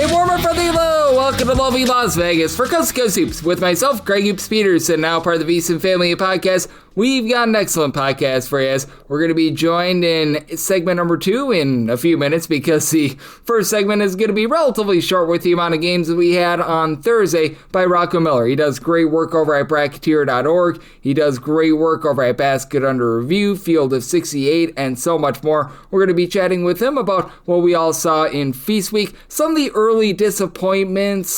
Hey, warmer for the low. Welcome to lovely Las Vegas for Coast to Coast Hoops with myself, Greg Hoops Peterson, now part of the VSiN family of podcasts. We've got an excellent podcast for you as we're going to be joined in segment number 2 in a few minutes because the first segment is going to be relatively short with the amount of games that we had on Thursday by Rocco Miller. He does great work over at Bracketeer.org. He does great work over at Basket Under Review, Field of 68, and so much more. We're going to be chatting with him about what we all saw in Feast Week, some of the early disappointment /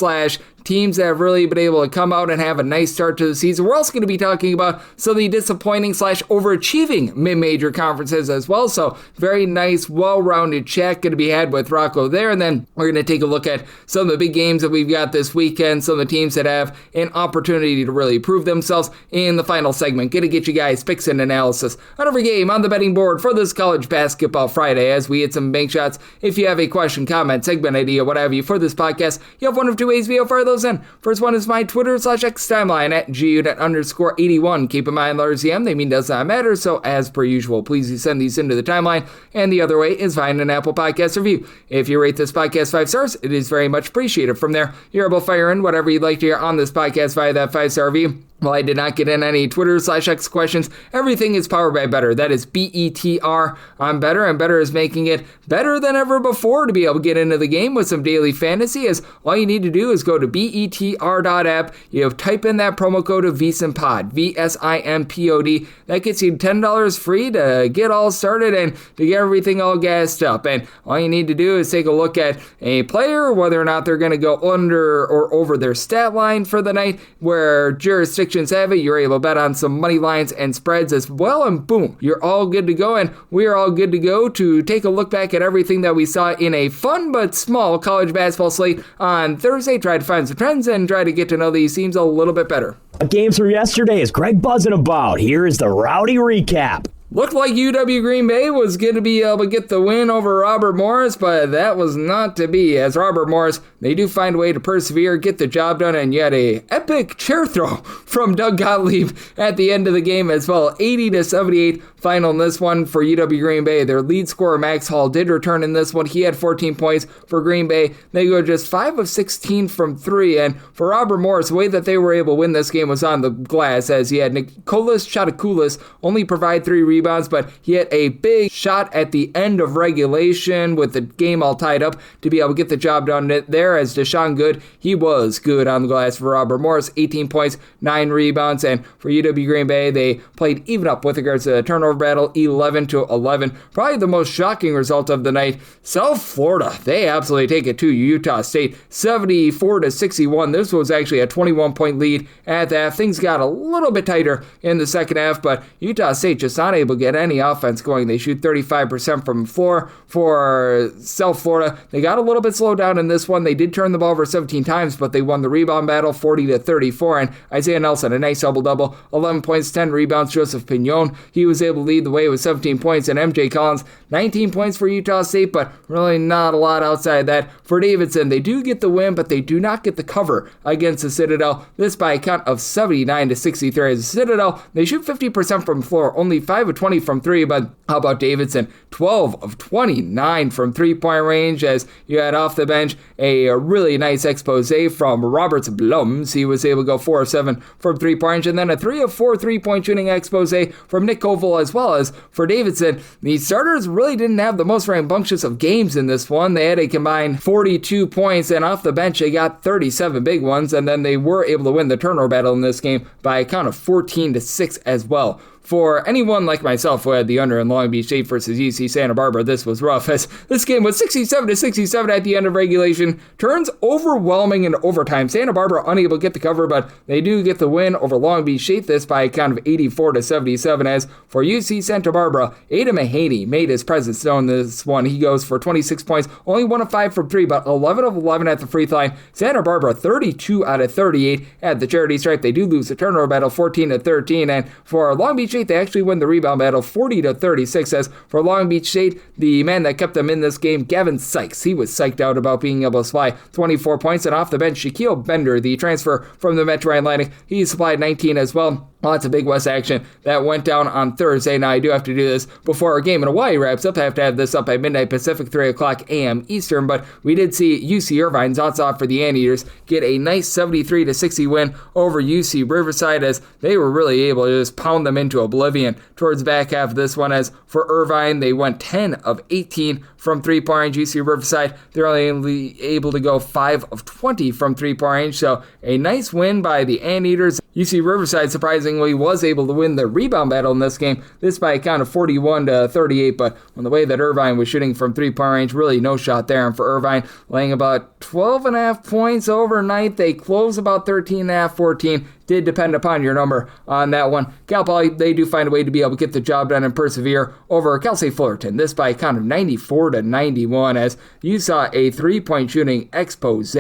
teams that have really been able to come out and have a nice start to the season. We're also going to be talking about some of the disappointing / overachieving mid-major conferences as well. So very nice, well-rounded chat going to be had with Rocco there. And then we're going to take a look at some of the big games that we've got this weekend, some of the teams that have an opportunity to really prove themselves in the final segment. Going to get you guys picks and analysis on every game on the betting board for this College Basketball Friday as we hit some bank shots. If you have a question, comment, segment idea, what have you for this podcast, you have one of two ways to fire those in. First one is my Twitter / X timeline at @GUnit_81. Keep in mind, letters EM, they mean does not matter, so as per usual, please send these into the timeline. And the other way is find an Apple Podcast review. If you rate this podcast 5 stars, it is very much appreciated. From there, you're able to fire in whatever you'd like to hear on this podcast via that 5-star review. Well, I did not get in any Twitter / X questions. Everything is powered by Better. That is BETR on Better, and Better is making it better than ever before to be able to get into the game with some daily fantasy, as all you need to do is go to BETR.app. You type in that promo code of VSimpod, VSIMPOD. That gets you $10 free to get all started and to get everything all gassed up. And all you need to do is take a look at a player, whether or not they're going to go under or over their stat line for the night, where jurisdiction have it, you're able to bet on some money lines and spreads as well, and boom, you're all good to go. And we are all good to go to take a look back at everything that we saw in a fun but small college basketball slate on Thursday, try to find some trends and try to get to know these teams a little bit better. Games from yesterday is Greg buzzing about. Here is the rowdy recap. Looked like UW Green Bay was going to be able to get the win over Robert Morris, but that was not to be, as Robert Morris, they do find a way to persevere, get the job done, and yet a epic chair throw from Doug Gottlieb at the end of the game as well. 80-78 final in this one for UW Green Bay. Their lead scorer, Max Hall, did return in this one. He had 14 points for Green Bay. They go just 5 of 16 from 3, and for Robert Morris, the way that they were able to win this game was on the glass, as he had Nicolas Chatakoulis only provide 3 rebounds, but he had a big shot at the end of regulation with the game all tied up to be able to get the job done there, as Deshaun Good, he was good on the glass for Robert Morris, 18 points, 9 rebounds, and for UW Green Bay, they played even up with regards to the turnover battle, 11-11. Probably the most shocking result of the night, South Florida, they absolutely take it to Utah State, 74-61. This was actually a 21-point lead at that. Things got a little bit tighter in the second half, but Utah State just not able to get any offense going. They shoot 35% from floor for South Florida. They got a little bit slowed down in this one. They did turn the ball over 17 times, but they won the rebound battle 40-34. And Isaiah Nelson, a nice double-double, 11 points, 10 rebounds. Joseph Pignon, he was able to lead the way with 17 points. And MJ Collins, 19 points for Utah State, but really not a lot outside that for Davidson. They do get the win, but they do not get the cover against the Citadel. This by a count of 79-63. As the Citadel, they shoot 50% from floor, only 5 of 20 from 3, but how about Davidson? 12 of 29 from 3-point range, as you had off the bench a really nice expose from Roberts Blums. He was able to go 4 of 7 from 3-point range, and then a 3 of 4 3-point shooting expose from Nick Koval as well. As for Davidson, the starters really didn't have the most rambunctious of games in this one. They had a combined 42 points, and off the bench they got 37 big ones, and then they were able to win the turnover battle in this game by a count of 14-6 as well. For anyone like myself who had the under in Long Beach State versus UC Santa Barbara, this was rough, as this game was 67-67 at the end of regulation. Turns overwhelming in overtime. Santa Barbara unable to get the cover, but they do get the win over Long Beach State, this by a count of 84-77. As for UC Santa Barbara, Ada Mahaney made his presence known in this one. He goes for 26 points, only 1 of 5 from 3, but 11 of 11 at the free throw line. Santa Barbara 32 out of 38 at the charity stripe. They do lose the turnover battle 14-13, and for Long Beach State, they actually win the rebound battle 40-36. As for Long Beach State, the man that kept them in this game, Gavin Sykes, he was psyched out about being able to supply 24 points, and off the bench, Shaquille Bender, the transfer from the Metro Atlantic, he supplied 19 as well. Lots of Big West action that went down on Thursday. Now, I do have to do this before our game in Hawaii wraps up. I have to have this up by midnight Pacific, 3 o'clock a.m. Eastern. But we did see UC Irvine's odds off for the Anteaters get a nice 73-60 win over UC Riverside, as they were really able to just pound them into oblivion towards the back half of this one. As for Irvine, they went 10 of 18 from three-point range. UC Riverside, they're only able to go 5 of 20 from three-point range. So a nice win by the Anteaters. UC Riverside, surprisingly, was able to win the rebound battle in this game, this by a count of 41-38, but on the way that Irvine was shooting from three-point range, really no shot there. And for Irvine, laying about 12.5 points overnight, they close about 13.5, 14. Did depend upon your number on that one. Cal Poly, they do find a way to be able to get the job done and persevere over Cal State Fullerton. This by a count of 94-91, as you saw a three-point shooting expose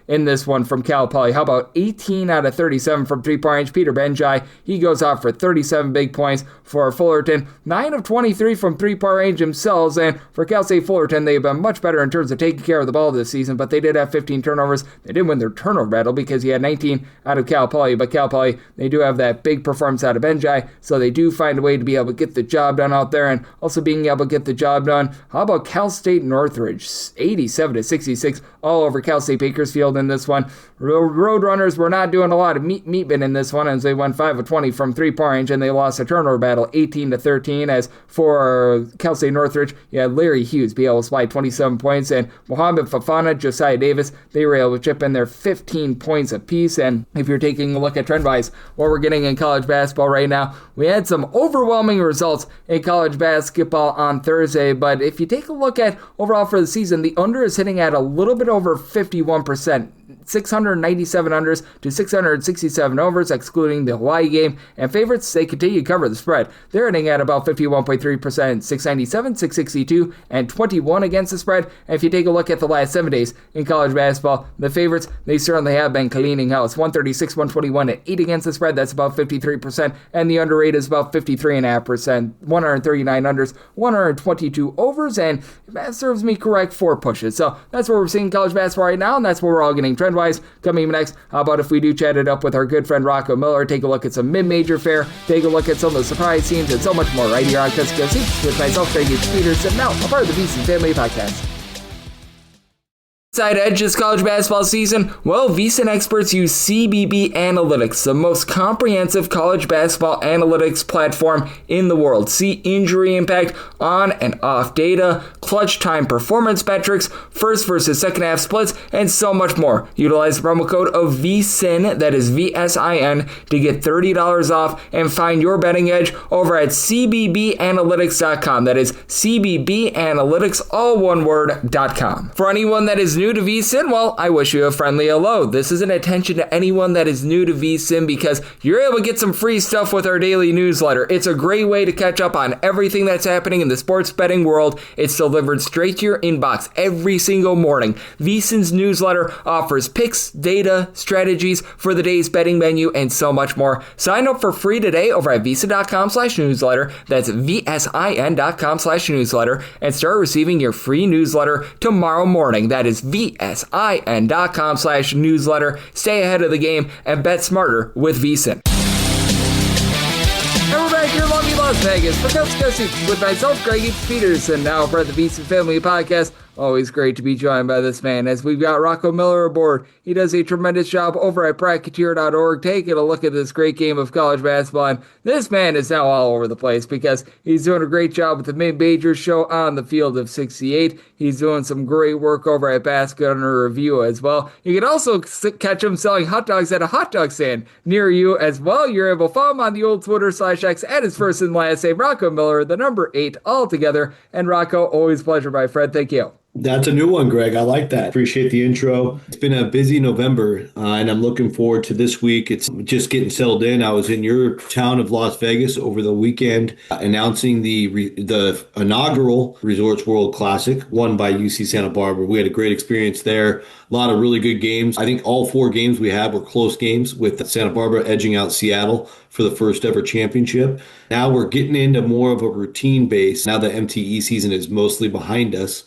in this one from Cal Poly. How about 18 out of 37 from three-point range? Peter Benjai, he goes off for 37 big points for Fullerton. 9 of 23 from three-point range themselves, and for Cal State Fullerton, they've been much better in terms of taking care of the ball this season, but they did have 15 turnovers. They did win their turnover battle because he had 19 out of Cal Poly, but Cal Poly, they do have that big performance out of Benjai, so they do find a way to be able to get the job done out there, and also being able to get the job done. How about Cal State Northridge? 87-66 all over Cal State Bakersfield in this one. Roadrunners were not doing a lot of meatman in this one, as they went 5 of 20 from three-point range, and they lost a turnover battle 18-13. As for Cal State Northridge, you had Larry Hughes be able to supply 27 points, and Mohamed Fafana, Josiah Davis, they were able to chip in their 15 points apiece. And if you're taking a look at trend-wise what we're getting in college basketball right now, we had some overwhelming results in college basketball on Thursday, but if you take a look at overall for the season, the under is hitting at a little bit over 51%. 697 unders to 667 overs, excluding the Hawaii game. And favorites, they continue to cover the spread. They're hitting at about 51.3%, 697, 662, and 21 against the spread. And if you take a look at the last 7 days in college basketball, the favorites, they certainly have been cleaning house. 136, 121, and 8 against the spread. That's about 53%. And the under rate is about 53.5%. 139 unders, 122 overs, and if that serves me correct, 4 pushes. So that's what we're seeing in college basketball right now, and that's what we're all getting trend-wise. Coming next, how about if we do chat it up with our good friend Rocco Miller, take a look at some mid-major fare, take a look at some of the surprise teams, and so much more right here on Cusco with myself, Craig H. Peterson, now a part of the VSiN Family Podcast. Side edge this college basketball season? Well, VSiN experts use CBB Analytics, the most comprehensive college basketball analytics platform in the world. See injury impact, on and off data, clutch time performance metrics, first versus second half splits, and so much more. Utilize the promo code of VSiN, that is VSIN, to get $30 off and find your betting edge over at cbbanalytics.com. That is cbbanalytics, all one word.com. For anyone that is new to VSiN, well, I wish you a friendly hello. This is an attention to anyone that is new to VSiN because you're able to get some free stuff with our daily newsletter. It's a great way to catch up on everything that's happening in the sports betting world. It's delivered straight to your inbox every single morning. VSiN's newsletter offers picks, data, strategies for the day's betting menu, and so much more. Sign up for free today over at VSiN.com/newsletter. That's VSIN.com/newsletter, and start receiving your free newsletter tomorrow morning. That is VSIN.com/newsletter. Stay ahead of the game and bet smarter with VSiN. And we're back here in lovely Las Vegas for Cusco with myself, Greg H. Peterson, now part of the VSiN Family Podcast. Always great to be joined by this man, as we've got Rocco Miller aboard. He does a tremendous job over at Bracketeer.org, taking a look at this great game of college basketball. And this man is now all over the place because he's doing a great job with the Mid-Major Show on the Field of 68. He's doing some great work over at Basket Under Review as well. You can also catch him selling hot dogs at a hot dog stand near you as well. You're able to follow him on the old Twitter/X at his first and last name, Rocco Miller, the number 8 altogether. And Rocco, always a pleasure, my friend. Thank you. That's a new one, Greg. I like that. Appreciate the intro. It's been a busy November, and I'm looking forward to this week. It's just getting settled in. I was in your town of Las Vegas over the weekend announcing the inaugural Resorts World Classic, won by UC Santa Barbara. We had a great experience there. A lot of really good games. I think all 4 games we had were close games, with Santa Barbara edging out Seattle for the first ever championship. Now we're getting into more of a routine base now that MTE season is mostly behind us.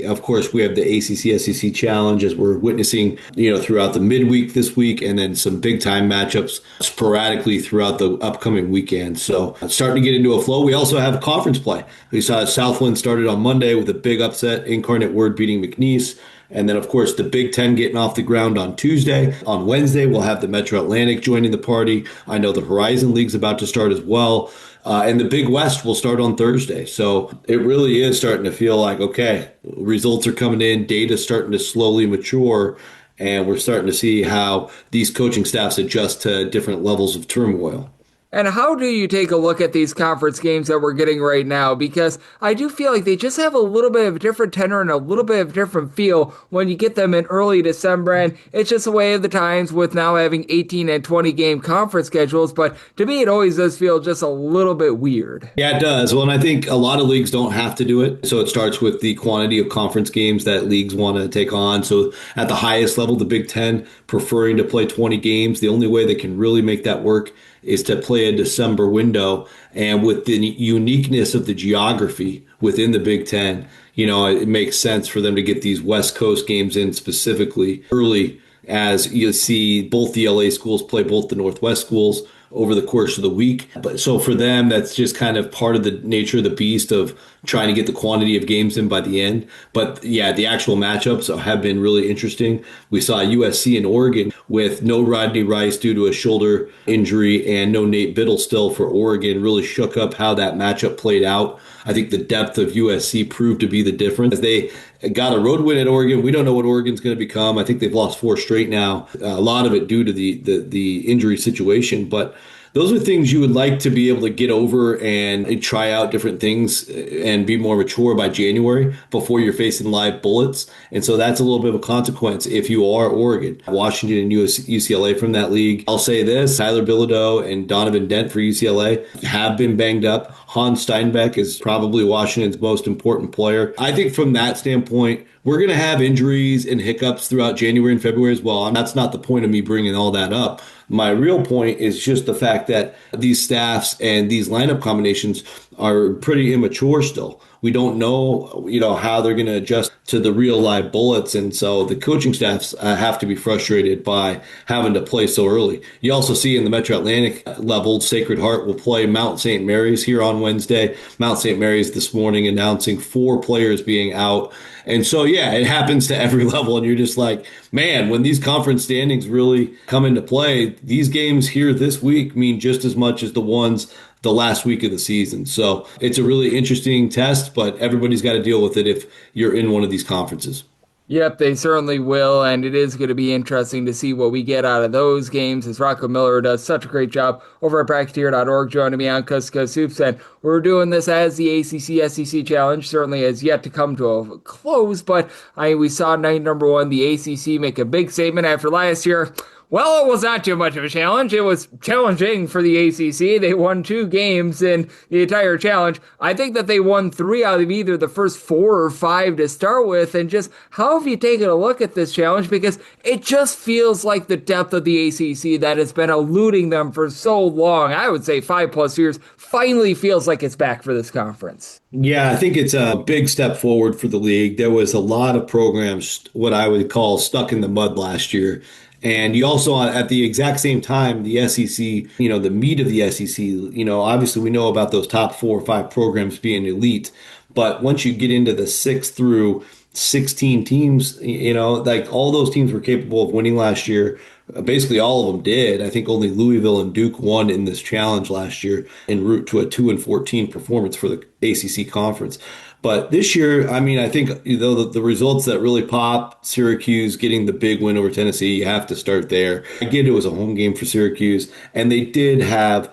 Of course, we have the ACC SEC Challenge as we're witnessing, throughout the midweek this week, and then some big time matchups sporadically throughout the upcoming weekend. So starting to get into a flow. We also have conference play. We saw Southland started on Monday with a big upset, Incarnate Word beating McNeese. And then, of course, the Big Ten getting off the ground on Tuesday. On Wednesday, we'll have the Metro Atlantic joining the party. I know the Horizon League's about to start as well. And the Big West will start on Thursday. So it really is starting to feel like, okay, results are coming in, data's starting to slowly mature, and we're starting to see how these coaching staffs adjust to different levels of turmoil. And how do you take a look at these conference games that we're getting right now? Because I do feel like they just have a little bit of a different tenor and a little bit of a different feel when you get them in early December. And it's just a way of the times with now having 18 and 20 game conference schedules. But to me, it always does feel just a little bit weird. Yeah, it does. Well, and I think a lot of leagues don't have to do it. So it starts with the quantity of conference games that leagues want to take on. So at the highest level, the Big Ten preferring to play 20 games. The only way they can really make that work is to play a December window. And with the uniqueness of the geography within the Big Ten, it makes sense for them to get these West Coast games in specifically early, as you see both the LA schools play both the Northwest schools over the course of the week. But so for them, that's just kind of part of the nature of the beast of trying to get the quantity of games in by the end. But yeah, the actual matchups have been really interesting. We saw USC and Oregon with no Rodney Rice due to a shoulder injury and no Nate Biddle still for Oregon, really shook up how that matchup played out. I think the depth of USC proved to be the difference. As they got a road win at Oregon, we don't know what Oregon's going to become. I think they've lost 4 straight now, a lot of it due to the injury situation. But those are things you would like to be able to get over and try out different things and be more mature by January before you're facing live bullets. And so that's a little bit of a consequence if you are Oregon. Washington and UCLA from that league. I'll say this, Tyler Bilodeau and Donovan Dent for UCLA have been banged up. Hans Steinbeck is probably Washington's most important player. I think from that standpoint, we're going to have injuries and hiccups throughout January and February as well. And that's not the point of me bringing all that up. My real point is just the fact that these staffs and these lineup combinations are pretty immature still. We don't know, how they're going to adjust to the real live bullets. And so the coaching staffs have to be frustrated by having to play so early. You also see in the Metro Atlantic level, Sacred Heart will play Mount St. Mary's here on Wednesday. Mount St. Mary's this morning announcing 4 players being out. And so, yeah, it happens to every level. And you're just like, man, when these conference standings really come into play, these games here this week mean just as much as the ones the last week of the season. So it's a really interesting test, but everybody's got to deal with it if you're in one of these conferences. Yep, they certainly will, and it is going to be interesting to see what we get out of those games, as Rocco Miller does such a great job over at Bracketeer.org, joining me on Coast to Coast Hoops, and we're doing this as the ACC SEC Challenge. Certainly has yet to come to a close, but we saw night number 1, the ACC, make a big statement after last year. Well, it was not too much of a challenge. It was challenging for the ACC. They won 2 games in the entire challenge. I think that they won 3 out of either the first 4 or 5 to start with. And just how have you taken a look at this challenge? Because it just feels like the depth of the ACC that has been eluding them for so long, I would say 5+ years, finally feels like it's back for this conference. Yeah, I think it's a big step forward for the league. There was a lot of programs, what I would call stuck in the mud last year. And you also, at the exact same time, the SEC, the meat of the SEC, obviously we know about those top 4 or 5 programs being elite. But once you get into the 6 through 16 teams, like all those teams were capable of winning last year. Basically, all of them did. I think only Louisville and Duke won in this challenge last year en route to a 2-14 performance for the ACC conference. But this year, I think the results that really pop, Syracuse getting the big win over Tennessee, you have to start there. I get it was a home game for Syracuse, and they did have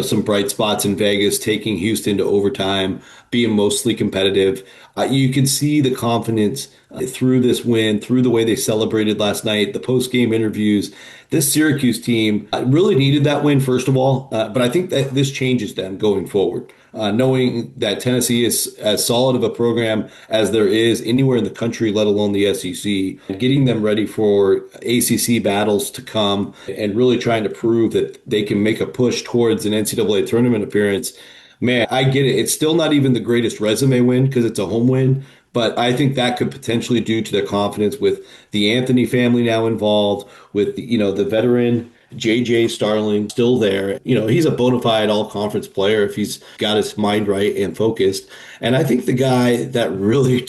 some bright spots in Vegas, taking Houston to overtime, being mostly competitive. You can see the confidence through this win, through the way they celebrated last night, the post-game interviews. This Syracuse team really needed that win, first of all, but I think that this changes them going forward. Knowing that Tennessee is as solid of a program as there is anywhere in the country, let alone the SEC, getting them ready for ACC battles to come and really trying to prove that they can make a push towards an NCAA tournament appearance. Man, I get it. It's still not even the greatest resume win because it's a home win, But I think that could potentially due to their confidence with the Anthony family now involved, with the veteran JJ Starling still there. He's a bona fide all-conference player if he's got his mind right and focused. And I think the guy that really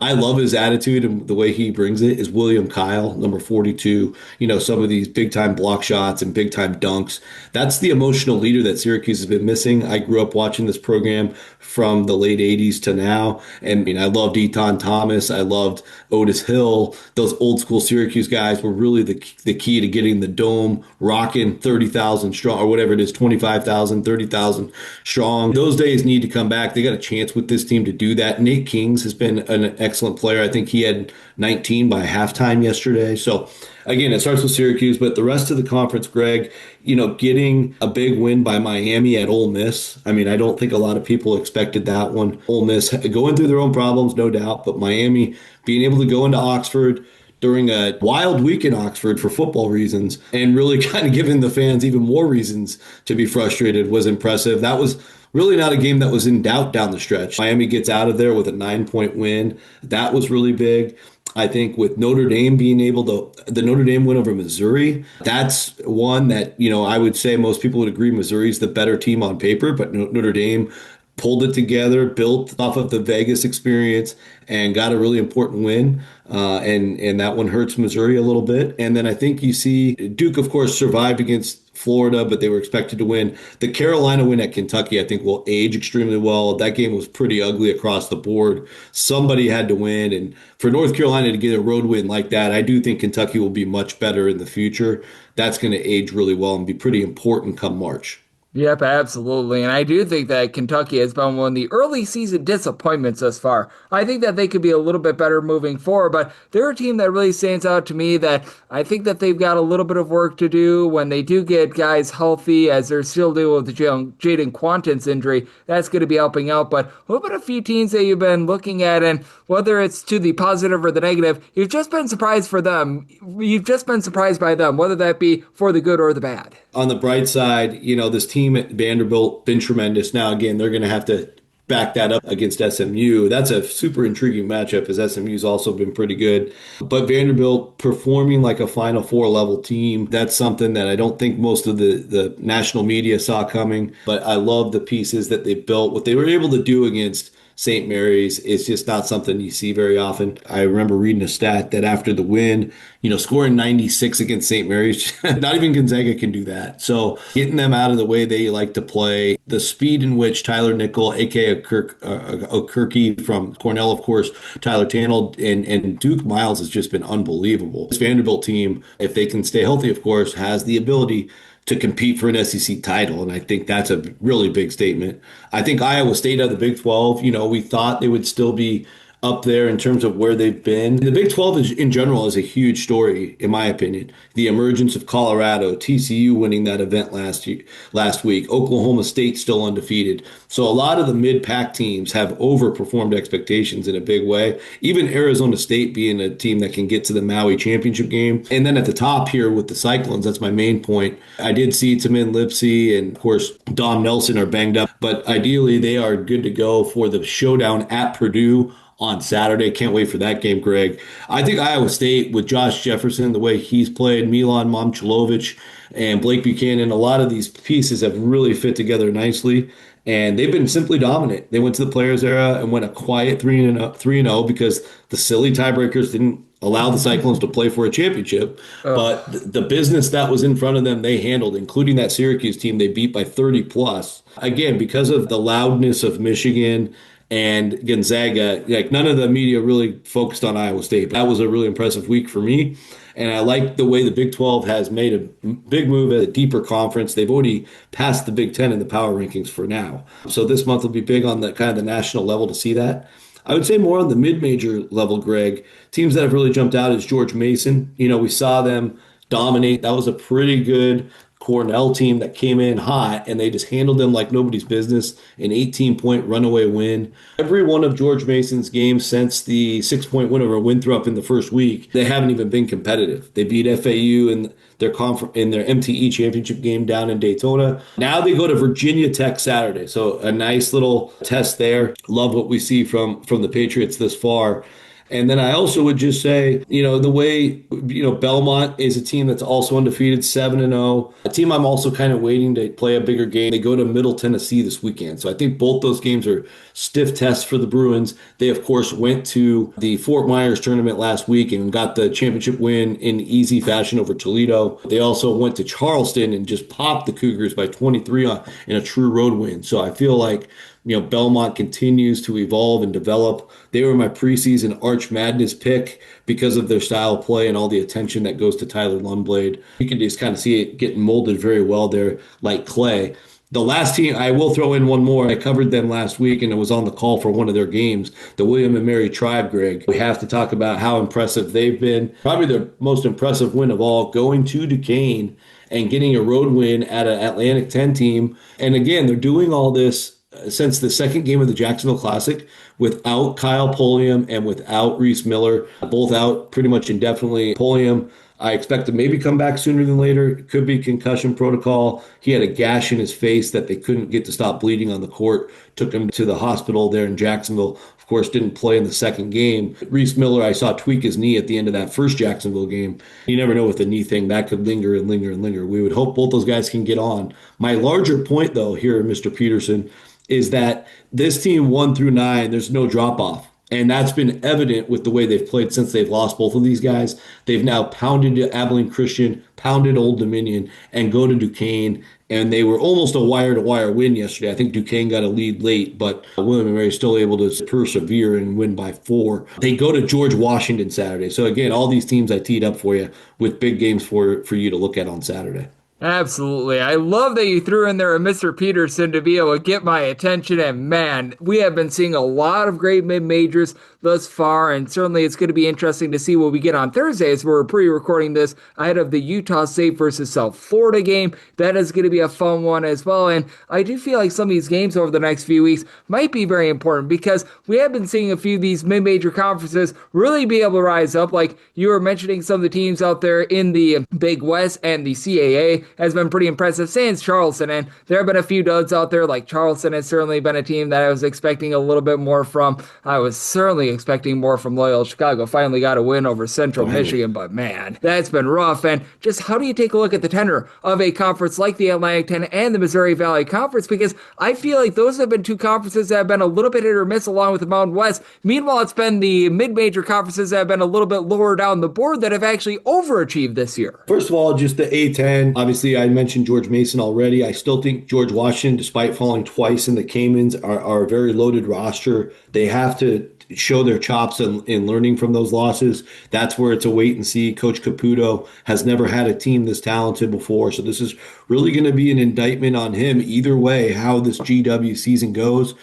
I love his attitude and the way he brings it is William Kyle, number 42. Some of these big-time block shots and big-time dunks. That's the emotional leader that Syracuse has been missing. I grew up watching this program from the late 80s to now. And I loved Eton Thomas. I loved Otis Hill. Those old school Syracuse guys were really the key to getting the dome rocking 30,000 strong, or whatever it is, 25,000, 30,000 strong. Those days need to come back. They got a chance with this team to do that. Nate Kings has been an excellent player. I think he had 19 by halftime yesterday. So again, it starts with Syracuse, but the rest of the conference, Greg, getting a big win by Miami at Ole Miss. I mean, I don't think a lot of people expected that one. Ole Miss going through their own problems, no doubt, but Miami being able to go into Oxford during a wild week in Oxford for football reasons and really kind of giving the fans even more reasons to be frustrated was impressive. That was really not a game that was in doubt down the stretch. Miami gets out of there with a 9-point win. That was really big. I think with Notre Dame being able to, the Notre Dame win over Missouri, that's one that, I would say most people would agree Missouri's the better team on paper, but Notre Dame pulled it together, built off of the Vegas experience, and got a really important win. And that one hurts Missouri a little bit. And then I think you see Duke, of course, survived against Florida, but they were expected to win. The Carolina win at Kentucky, I think, will age extremely well. That game was pretty ugly across the board. Somebody had to win. And for North Carolina to get a road win like that, I do think Kentucky will be much better in the future. That's going to age really well and be pretty important come March. Yep, absolutely. And I do think that Kentucky has been one of the early season disappointments thus far. I think that they could be a little bit better moving forward, but they're a team that really stands out to me that I think that they've got a little bit of work to do when they do get guys healthy, as they're still dealing with the Jaden Quanten's injury. That's going to be helping out. But what about a few teams that you've been looking at, and whether it's to the positive or the negative, you've just been surprised for them. You've just been surprised by them, whether that be for the good or the bad. On the bright side, this team at Vanderbilt been tremendous. Now, again, they're going to have to back that up against SMU. That's a super intriguing matchup, as SMU's also been pretty good. But Vanderbilt performing like a Final Four level team, that's something that I don't think most of the national media saw coming. But I love the pieces that they built. What they were able to do against St. Mary's is just not something you see very often. I remember reading a stat that after the win, scoring 96 against St. Mary's, not even Gonzaga can do that. So getting them out of the way they like to play, the speed in which Tyler Nickel, a.k.a. Okirky from Cornell, of course, Tyler Tannell, and Duke Miles has just been unbelievable. This Vanderbilt team, if they can stay healthy, of course, has the ability to compete for an SEC title. And I think that's a really big statement. I think Iowa State out of the Big 12, we thought they would still be up there in terms of where they've been. The Big 12 in general is a huge story, in my opinion. The emergence of Colorado, TCU winning that event last week, Oklahoma State still undefeated. So a lot of the mid-pack teams have overperformed expectations in a big way. Even Arizona State being a team that can get to the Maui championship game. And then at the top here with the Cyclones, that's my main point. I did see Tamin Lipsey and, of course, Dom Nelson are banged up. But ideally, they are good to go for the showdown at Purdue on Saturday. Can't wait for that game, Greg. I think Iowa State, with Josh Jefferson, the way he's played, Milan Momcilovic, and Blake Buchanan, a lot of these pieces have really fit together nicely, and they've been simply dominant. They went to the Players era and went a quiet 3-0 because the silly tiebreakers didn't allow the Cyclones to play for a championship. But the business that was in front of them, they handled, including that Syracuse team they beat by 30+. Again, because of the loudness of Michigan and Gonzaga, none of the media really focused on Iowa State. That was a really impressive week for me. And I like the way the Big 12 has made a big move at a deeper conference. They've already passed the Big 10 in the power rankings for now. So this month will be big on the kind of the national level to see that. I would say more on the mid-major level, Greg. Teams that have really jumped out is George Mason. We saw them dominate. That was a pretty good Cornell team that came in hot, and they just handled them like nobody's business. An 18-point runaway win. Every one of George Mason's games since the 6-point win over Winthrop in the first week, they haven't even been competitive. They beat FAU in their MTE championship game down in Daytona. Now they go to Virginia Tech Saturday. So a nice little test there. Love what we see from the Patriots this far. And then I also would just say, the way, Belmont is a team that's also undefeated, 7-0. A team I'm also kind of waiting to play a bigger game. They go to Middle Tennessee this weekend. So I think both those games are stiff tests for the Bruins. They, of course, went to the Fort Myers tournament last week and got the championship win in easy fashion over Toledo. They also went to Charleston and just popped the Cougars by 23 in a true road win. So I feel like Belmont continues to evolve and develop. They were my preseason Arch Madness pick because of their style of play and all the attention that goes to Tyler Lundblade. You can just kind of see it getting molded very well there like clay. The last team, I will throw in one more. I covered them last week, and it was on the call for one of their games, the William and Mary Tribe, Greg. We have to talk about how impressive they've been. Probably their most impressive win of all, going to Duquesne and getting a road win at an Atlantic 10 team. And again, they're doing all this since the second game of the Jacksonville Classic without Kyle Pulliam and without Reese Miller, both out pretty much indefinitely. Pulliam, I expect to maybe come back sooner than later. It could be concussion protocol. He had a gash in his face that they couldn't get to stop bleeding on the court. Took him to the hospital there in Jacksonville. Of course, didn't play in the second game. Reese Miller, I saw tweak his knee at the end of that first Jacksonville game. You never know with the knee thing. That could linger and linger and linger. We would hope both those guys can get on. My larger point, though, here, Mr. Peterson, is that this team 1 through 9, there's no drop off. And that's been evident with the way they've played since they've lost both of these guys. They've now pounded Abilene Christian, pounded Old Dominion, and go to Duquesne. And they were almost a wire-to-wire win yesterday. I think Duquesne got a lead late, but William and Mary still able to persevere and win by 4. They go to George Washington Saturday. So again, all these teams I teed up for you with big games for you to look at on Saturday. Absolutely. I love that you threw in there a Mr. Peterson to be able to get my attention. And man, we have been seeing a lot of great mid-majors thus far, and certainly it's going to be interesting to see what we get on Thursday as we're pre-recording this ahead of the Utah State versus South Florida game. That is going to be a fun one as well, and I do feel like some of these games over the next few weeks might be very important because we have been seeing a few of these mid-major conferences really be able to rise up. Like you were mentioning, some of the teams out there in the Big West and the CAA has been pretty impressive, since Charleston, and there have been a few duds out there. Like Charleston has certainly been a team that I was expecting a little bit more from. I was certainly expecting more from Loyola Chicago. Finally got a win over Central Michigan, but man, that's been rough. And just how do you take a look at the tenor of a conference like the Atlantic 10 and the Missouri Valley Conference? Because I feel like those have been two conferences that have been a little bit hit or miss along with the Mountain West. Meanwhile, it's been the mid-major conferences that have been a little bit lower down the board that have actually overachieved this year. First of all, just the A10. Obviously, I mentioned George Mason already. I still think George Washington, despite falling twice in the Caymans, are a very loaded roster. They have to show their chops in learning from those losses. That's where it's a wait and see. Coach Caputo has never had a team this talented before, so this is really going to be an indictment on him either way, how this GW season goes.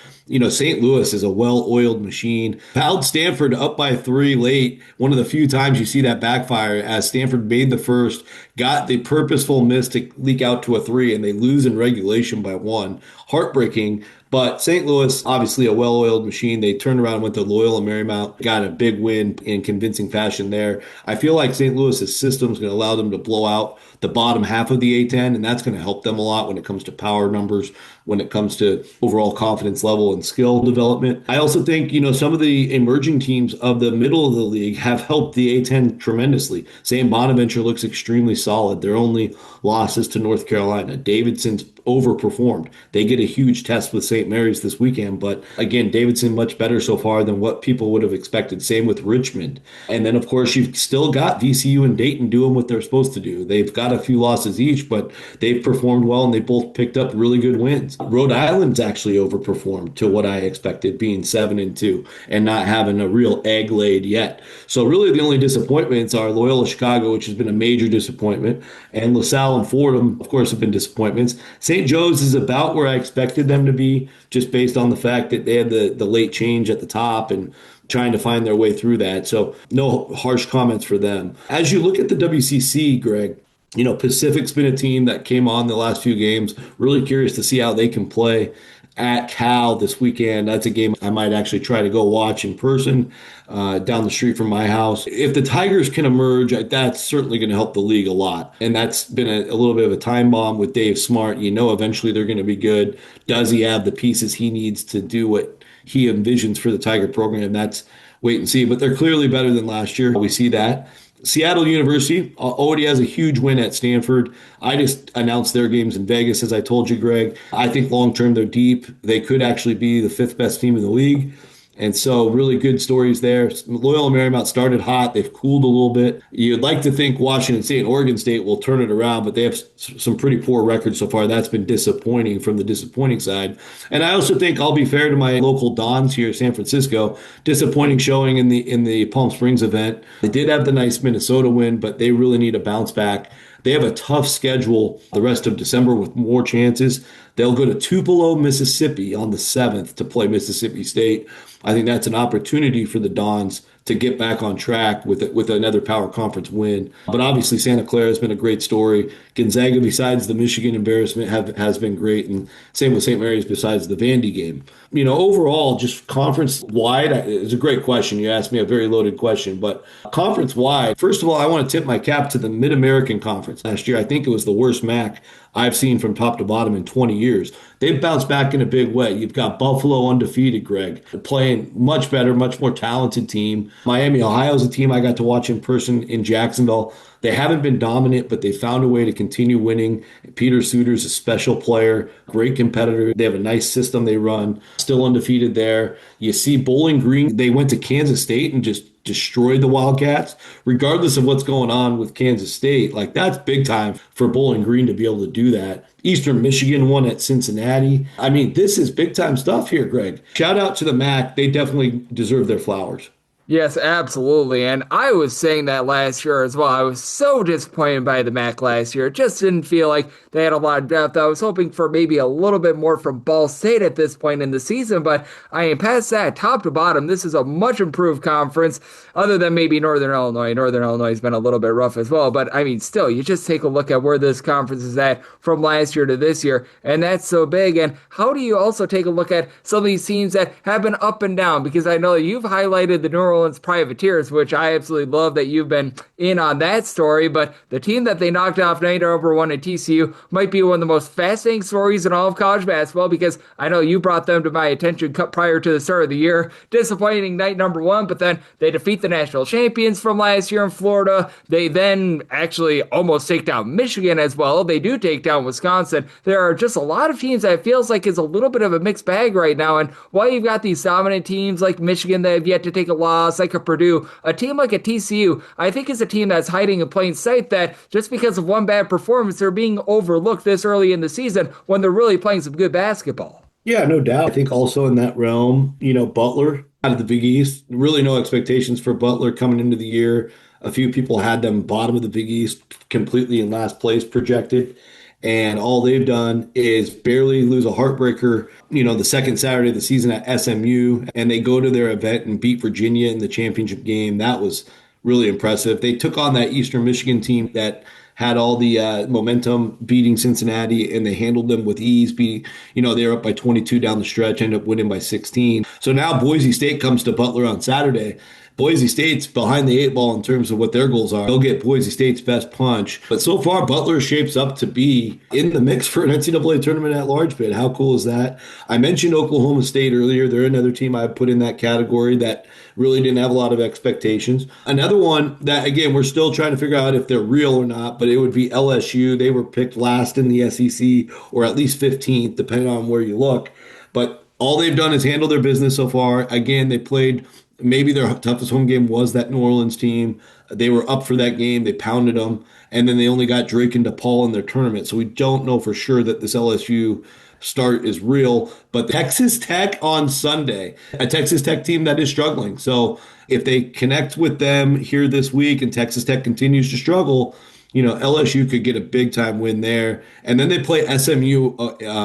St. Louis is a well-oiled machine. Fouled Stanford up by 3 late. One of the few times you see that backfire, as Stanford made the first, got the purposeful miss to leak out to a 3, and they lose in regulation by 1. Heartbreaking. But St. Louis, obviously a well-oiled machine. They turned around and went to Loyola Marymount, got a big win in convincing fashion there. I feel like St. Louis's system is going to allow them to blow out the bottom half of the A10, and that's going to help them a lot when it comes to power numbers, when it comes to overall confidence level and skill development. I also think, some of the emerging teams of the middle of the league have helped the A10 tremendously. St. Bonaventure looks extremely solid. Their only losses to North Carolina. Davidson's overperformed. They get a huge test with St. Mary's this weekend, but again, Davidson much better so far than what people would have expected. Same with Richmond. And then, of course, you've still got VCU and Dayton doing what they're supposed to do. They've got a few losses each, but they've performed well, and they both picked up really good wins. Rhode Island's actually overperformed to what I expected, being 7-2 and not having a real egg laid yet. So really the only disappointments are Loyola Chicago, which has been a major disappointment, and LaSalle and Fordham, of course, have been disappointments. St. Joe's is about where I expected them to be, just based on the fact that they had the late change at the top and trying to find their way through that. So no harsh comments for them. As you look at the WCC, Greg, Pacific's been a team that came on the last few games. Really curious to see how they can play at Cal this weekend. That's a game I might actually try to go watch in person down the street from my house. If the Tigers can emerge, that's certainly going to help the league a lot. And that's been a little bit of a time bomb with Dave Smart. Eventually they're going to be good. Does he have the pieces he needs to do what he envisions for the Tiger program? That's wait and see. But they're clearly better than last year. We see that. Seattle University already has a huge win at Stanford. I just announced their games in Vegas, as I told you, Greg. I think long-term they're deep. They could actually be the fifth best team in the league. And so really good stories there. Loyola Marymount started hot. They've cooled a little bit. You'd like to think Washington State and Oregon State will turn it around, but they have some pretty poor records so far. That's been disappointing from the disappointing side. And I also think, I'll be fair to my local Dons here, San Francisco, disappointing showing in the Palm Springs event. They did have the nice Minnesota win, but they really need a bounce back. They have a tough schedule the rest of December with more chances. They'll go to Tupelo, Mississippi on the 7th to play Mississippi State. I think that's an opportunity for the Dons to get back on track with another Power Conference win. But obviously Santa Clara has been a great story. Gonzaga, besides the Michigan embarrassment, has been great. And same with St. Mary's besides the Vandy game. Overall, just conference-wide, it's a great question. You asked me a very loaded question. But conference-wide, first of all, I want to tip my cap to the Mid-American Conference. Last year, I think it was the worst MAC I've seen from top to bottom in 20 years. They've bounced back in a big way. You've got Buffalo undefeated, Greg, playing much better, much more talented team. Miami, Ohio is a team I got to watch in person in Jacksonville. They haven't been dominant, but they found a way to continue winning. Peter Suter's a special player, great competitor. They have a nice system they run, still undefeated there. You see Bowling Green, they went to Kansas State and just destroyed the Wildcats, regardless of what's going on with Kansas State. Like, that's big time for Bowling Green to be able to do that. Eastern Michigan won at Cincinnati. I mean, this is big time stuff here, Greg. Shout out to the MAC. They definitely deserve their flowers. Yes, absolutely. And I was saying that last year as well. I was so disappointed by the MAC last year. It just didn't feel like they had a lot of depth. I was hoping for maybe a little bit more from Ball State at this point in the season, but I mean, past that, top to bottom, this is a much improved conference, other than maybe Northern Illinois. Northern Illinois has been a little bit rough as well, but I mean, still, you just take a look at where this conference is at from last year to this year, and that's so big. And how do you also take a look at some of these teams that have been up and down? Because I know you've highlighted the New Orleans Privateers, which I absolutely love that you've been in on that story, but the team that they knocked off night over one at TCU might be one of the most fascinating stories in all of college basketball, because I know you brought them to my attention prior to the start of the year. Disappointing night number one, but then they defeat the national champions from last year in Florida. They then actually almost take down Michigan as well. They do take down Wisconsin. There are just a lot of teams that it feels like is a little bit of a mixed bag right now, and while you've got these dominant teams like Michigan that have yet to take a loss, like a Purdue, a team like a TCU, I think is a team that's hiding in plain sight, that just because of one bad performance, they're being overlooked this early in the season when they're really playing some good basketball. Yeah, no doubt. I think also in that realm, Butler out of the Big East, really no expectations for Butler coming into the year. A few people had them bottom of the Big East, completely in last place projected. And all they've done is barely lose a heartbreaker, the second Saturday of the season at SMU, and they go to their event and beat Virginia in the championship game. That was really impressive. They took on that Eastern Michigan team that had all the momentum, beating Cincinnati, and they handled them with ease. They were up by 22 down the stretch, ended up winning by 16. So now Boise State comes to Butler on Saturday. Boise State's behind the eight ball in terms of what their goals are. They'll get Boise State's best punch. But so far, Butler shapes up to be in the mix for an NCAA tournament at large bid. How cool is that? I mentioned Oklahoma State earlier. They're another team I put in that category that really didn't have a lot of expectations. Another one that, again, we're still trying to figure out if they're real or not, but it would be LSU. They were picked last in the SEC, or at least 15th, depending on where you look. But all they've done is handle their business so far. Again, they played... Maybe their toughest home game was that New Orleans team. They were up for that game. They pounded them. And then they only got Drake and DePaul in their tournament. So we don't know for sure that this LSU start is real. But Texas Tech on Sunday, a Texas Tech team that is struggling. So if they connect with them here this week and Texas Tech continues to struggle, LSU could get a big time win there. And then they play SMU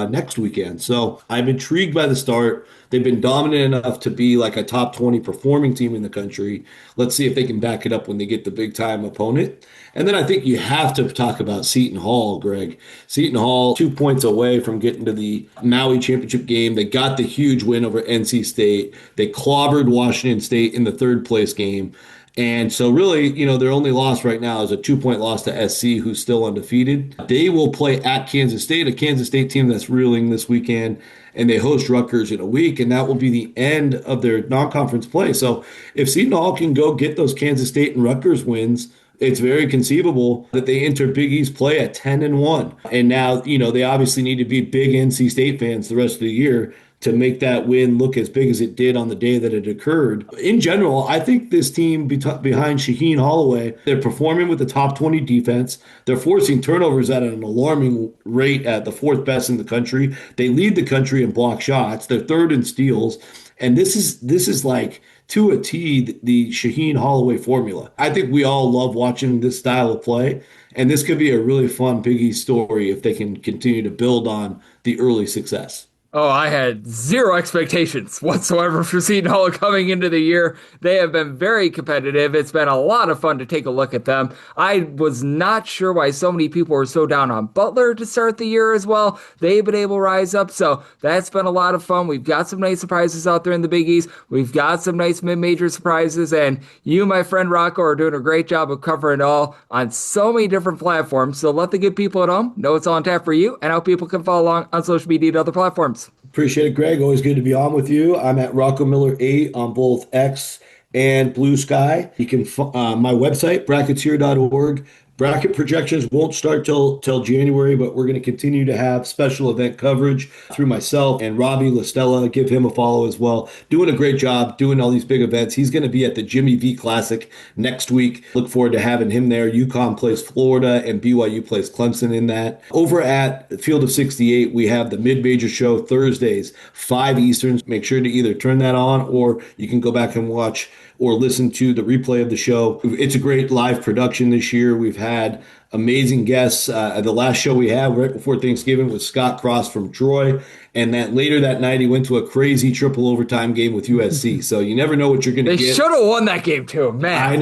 next weekend. So I'm intrigued by the start. They've been dominant enough to be like a top 20 performing team in the country. Let's see if they can back it up when they get the big time opponent. And then I think you have to talk about Seton Hall, Greg. Seton Hall, 2 points away from getting to the Maui championship game. They got the huge win over NC State. They clobbered Washington State in the third place game. And so really, their only loss right now is a 2-point loss to SC, who's still undefeated. They will play at Kansas State, a Kansas State team that's reeling this weekend, and they host Rutgers in a week, and that will be the end of their non-conference play. So if Seton Hall can go get those Kansas State and Rutgers wins, it's very conceivable that they enter Big East play at 10-1. And now, they obviously need to be big NC State fans the rest of the year to make that win look as big as it did on the day that it occurred. In general, I think this team behind Shaheen Holloway, they're performing with the top 20 defense. They're forcing turnovers at an alarming rate at the fourth best in the country. They lead the country in block shots. They're third in steals. And this is like, to a T, the Shaheen Holloway formula. I think we all love watching this style of play. And this could be a really fun Big East story if they can continue to build on the early success. Oh, I had zero expectations whatsoever for Seton Hall coming into the year. They have been very competitive. It's been a lot of fun to take a look at them. I was not sure why so many people were so down on Butler to start the year as well. They've been able to rise up, so that's been a lot of fun. We've got some nice surprises out there in the Big East. We've got some nice mid-major surprises, and you, my friend Rocco, are doing a great job of covering it all on so many different platforms. So let the good people at home know it's all on tap for you and how people can follow along on social media and other platforms. Appreciate it, Greg. Always good to be on with you. I'm at Rocco Miller 8 on both X and Blue Sky. You can my website, bracketseer.org. Bracket projections won't start till January, but we're going to continue to have special event coverage through myself and Robbie LaStella. Give him a follow as well. Doing a great job doing all these big events. He's going to be at the Jimmy V Classic next week. Look forward to having him there. UConn plays Florida and BYU plays Clemson in that. Over at Field of 68, we have the mid-major show Thursdays, 5 Eastern. Make sure to either turn that on or you can go back and watch or listen to the replay of the show. It's a great live production this year. We've had amazing guests. The last show we had right before Thanksgiving was Scott Cross from Troy. And that later that night, he went to a crazy triple overtime game with USC. So you never know what you're going to get. They should have won that game too, man. I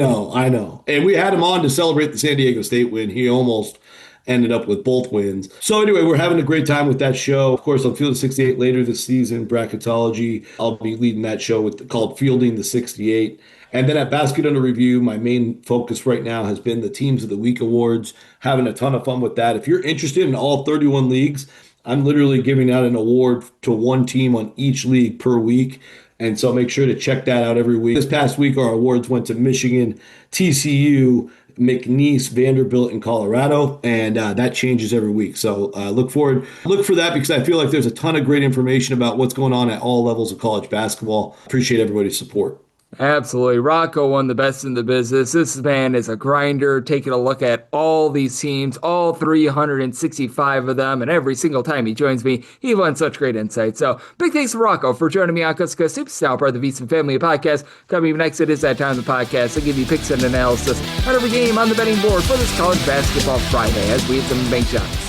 know. And we had him on to celebrate the San Diego State win. He almost ended up with both wins. So anyway, we're having a great time with that show. Of course, on Field of 68 later this season, bracketology, I'll be leading that show called Fielding the 68. And then at Basket Under Review, my main focus right now has been the Teams of the Week awards, having a ton of fun with that. If you're interested in all 31 leagues, I'm literally giving out an award to one team on each league per week. And so make sure to check that out every week. This past week, our awards went to Michigan, TCU, McNeese, Vanderbilt, and Colorado, and that changes every week. So look for that because I feel like there's a ton of great information about what's going on at all levels of college basketball. Appreciate everybody's support. Absolutely. Rocco, one of the best in the business. This man is a grinder, taking a look at all these teams, all 365 of them, and every single time he joins me, he wants such great insight. So big thanks to Rocco for joining me on Coast to Coast Hoops, now part of the VSiN Family Podcast. Coming next, it is that time of the podcast. I'll give you picks and analysis on every game on the betting board for this College Basketball Friday as we hit some bank shots.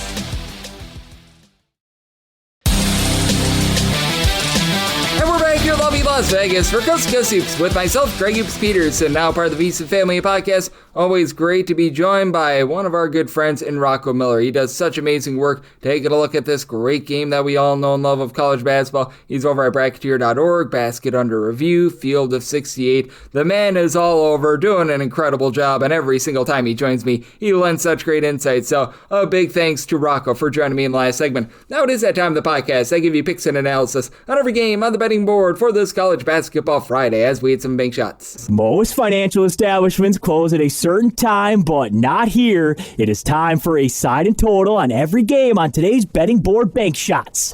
Lovely Las Vegas for Coast to Coast Hoops with myself, Greg Hoops Peterson, now part of the VSiN Family Podcast. Always great to be joined by one of our good friends in Rocco Miller. He does such amazing work taking a look at this great game that we all know and love of college basketball. He's over at bracketeer.org, Basket Under Review, Field of 68. The man is all over, doing an incredible job, and every single time he joins me, he lends such great insight. So a big thanks to Rocco for joining me in the last segment. Now it is that time of the podcast. I give you picks and analysis on every game on the betting board for this College Basketball Friday as we hit some bank shots. Most financial establishments close at a certain time, but not here. It is time for a side and total on every game on today's betting board bank shots.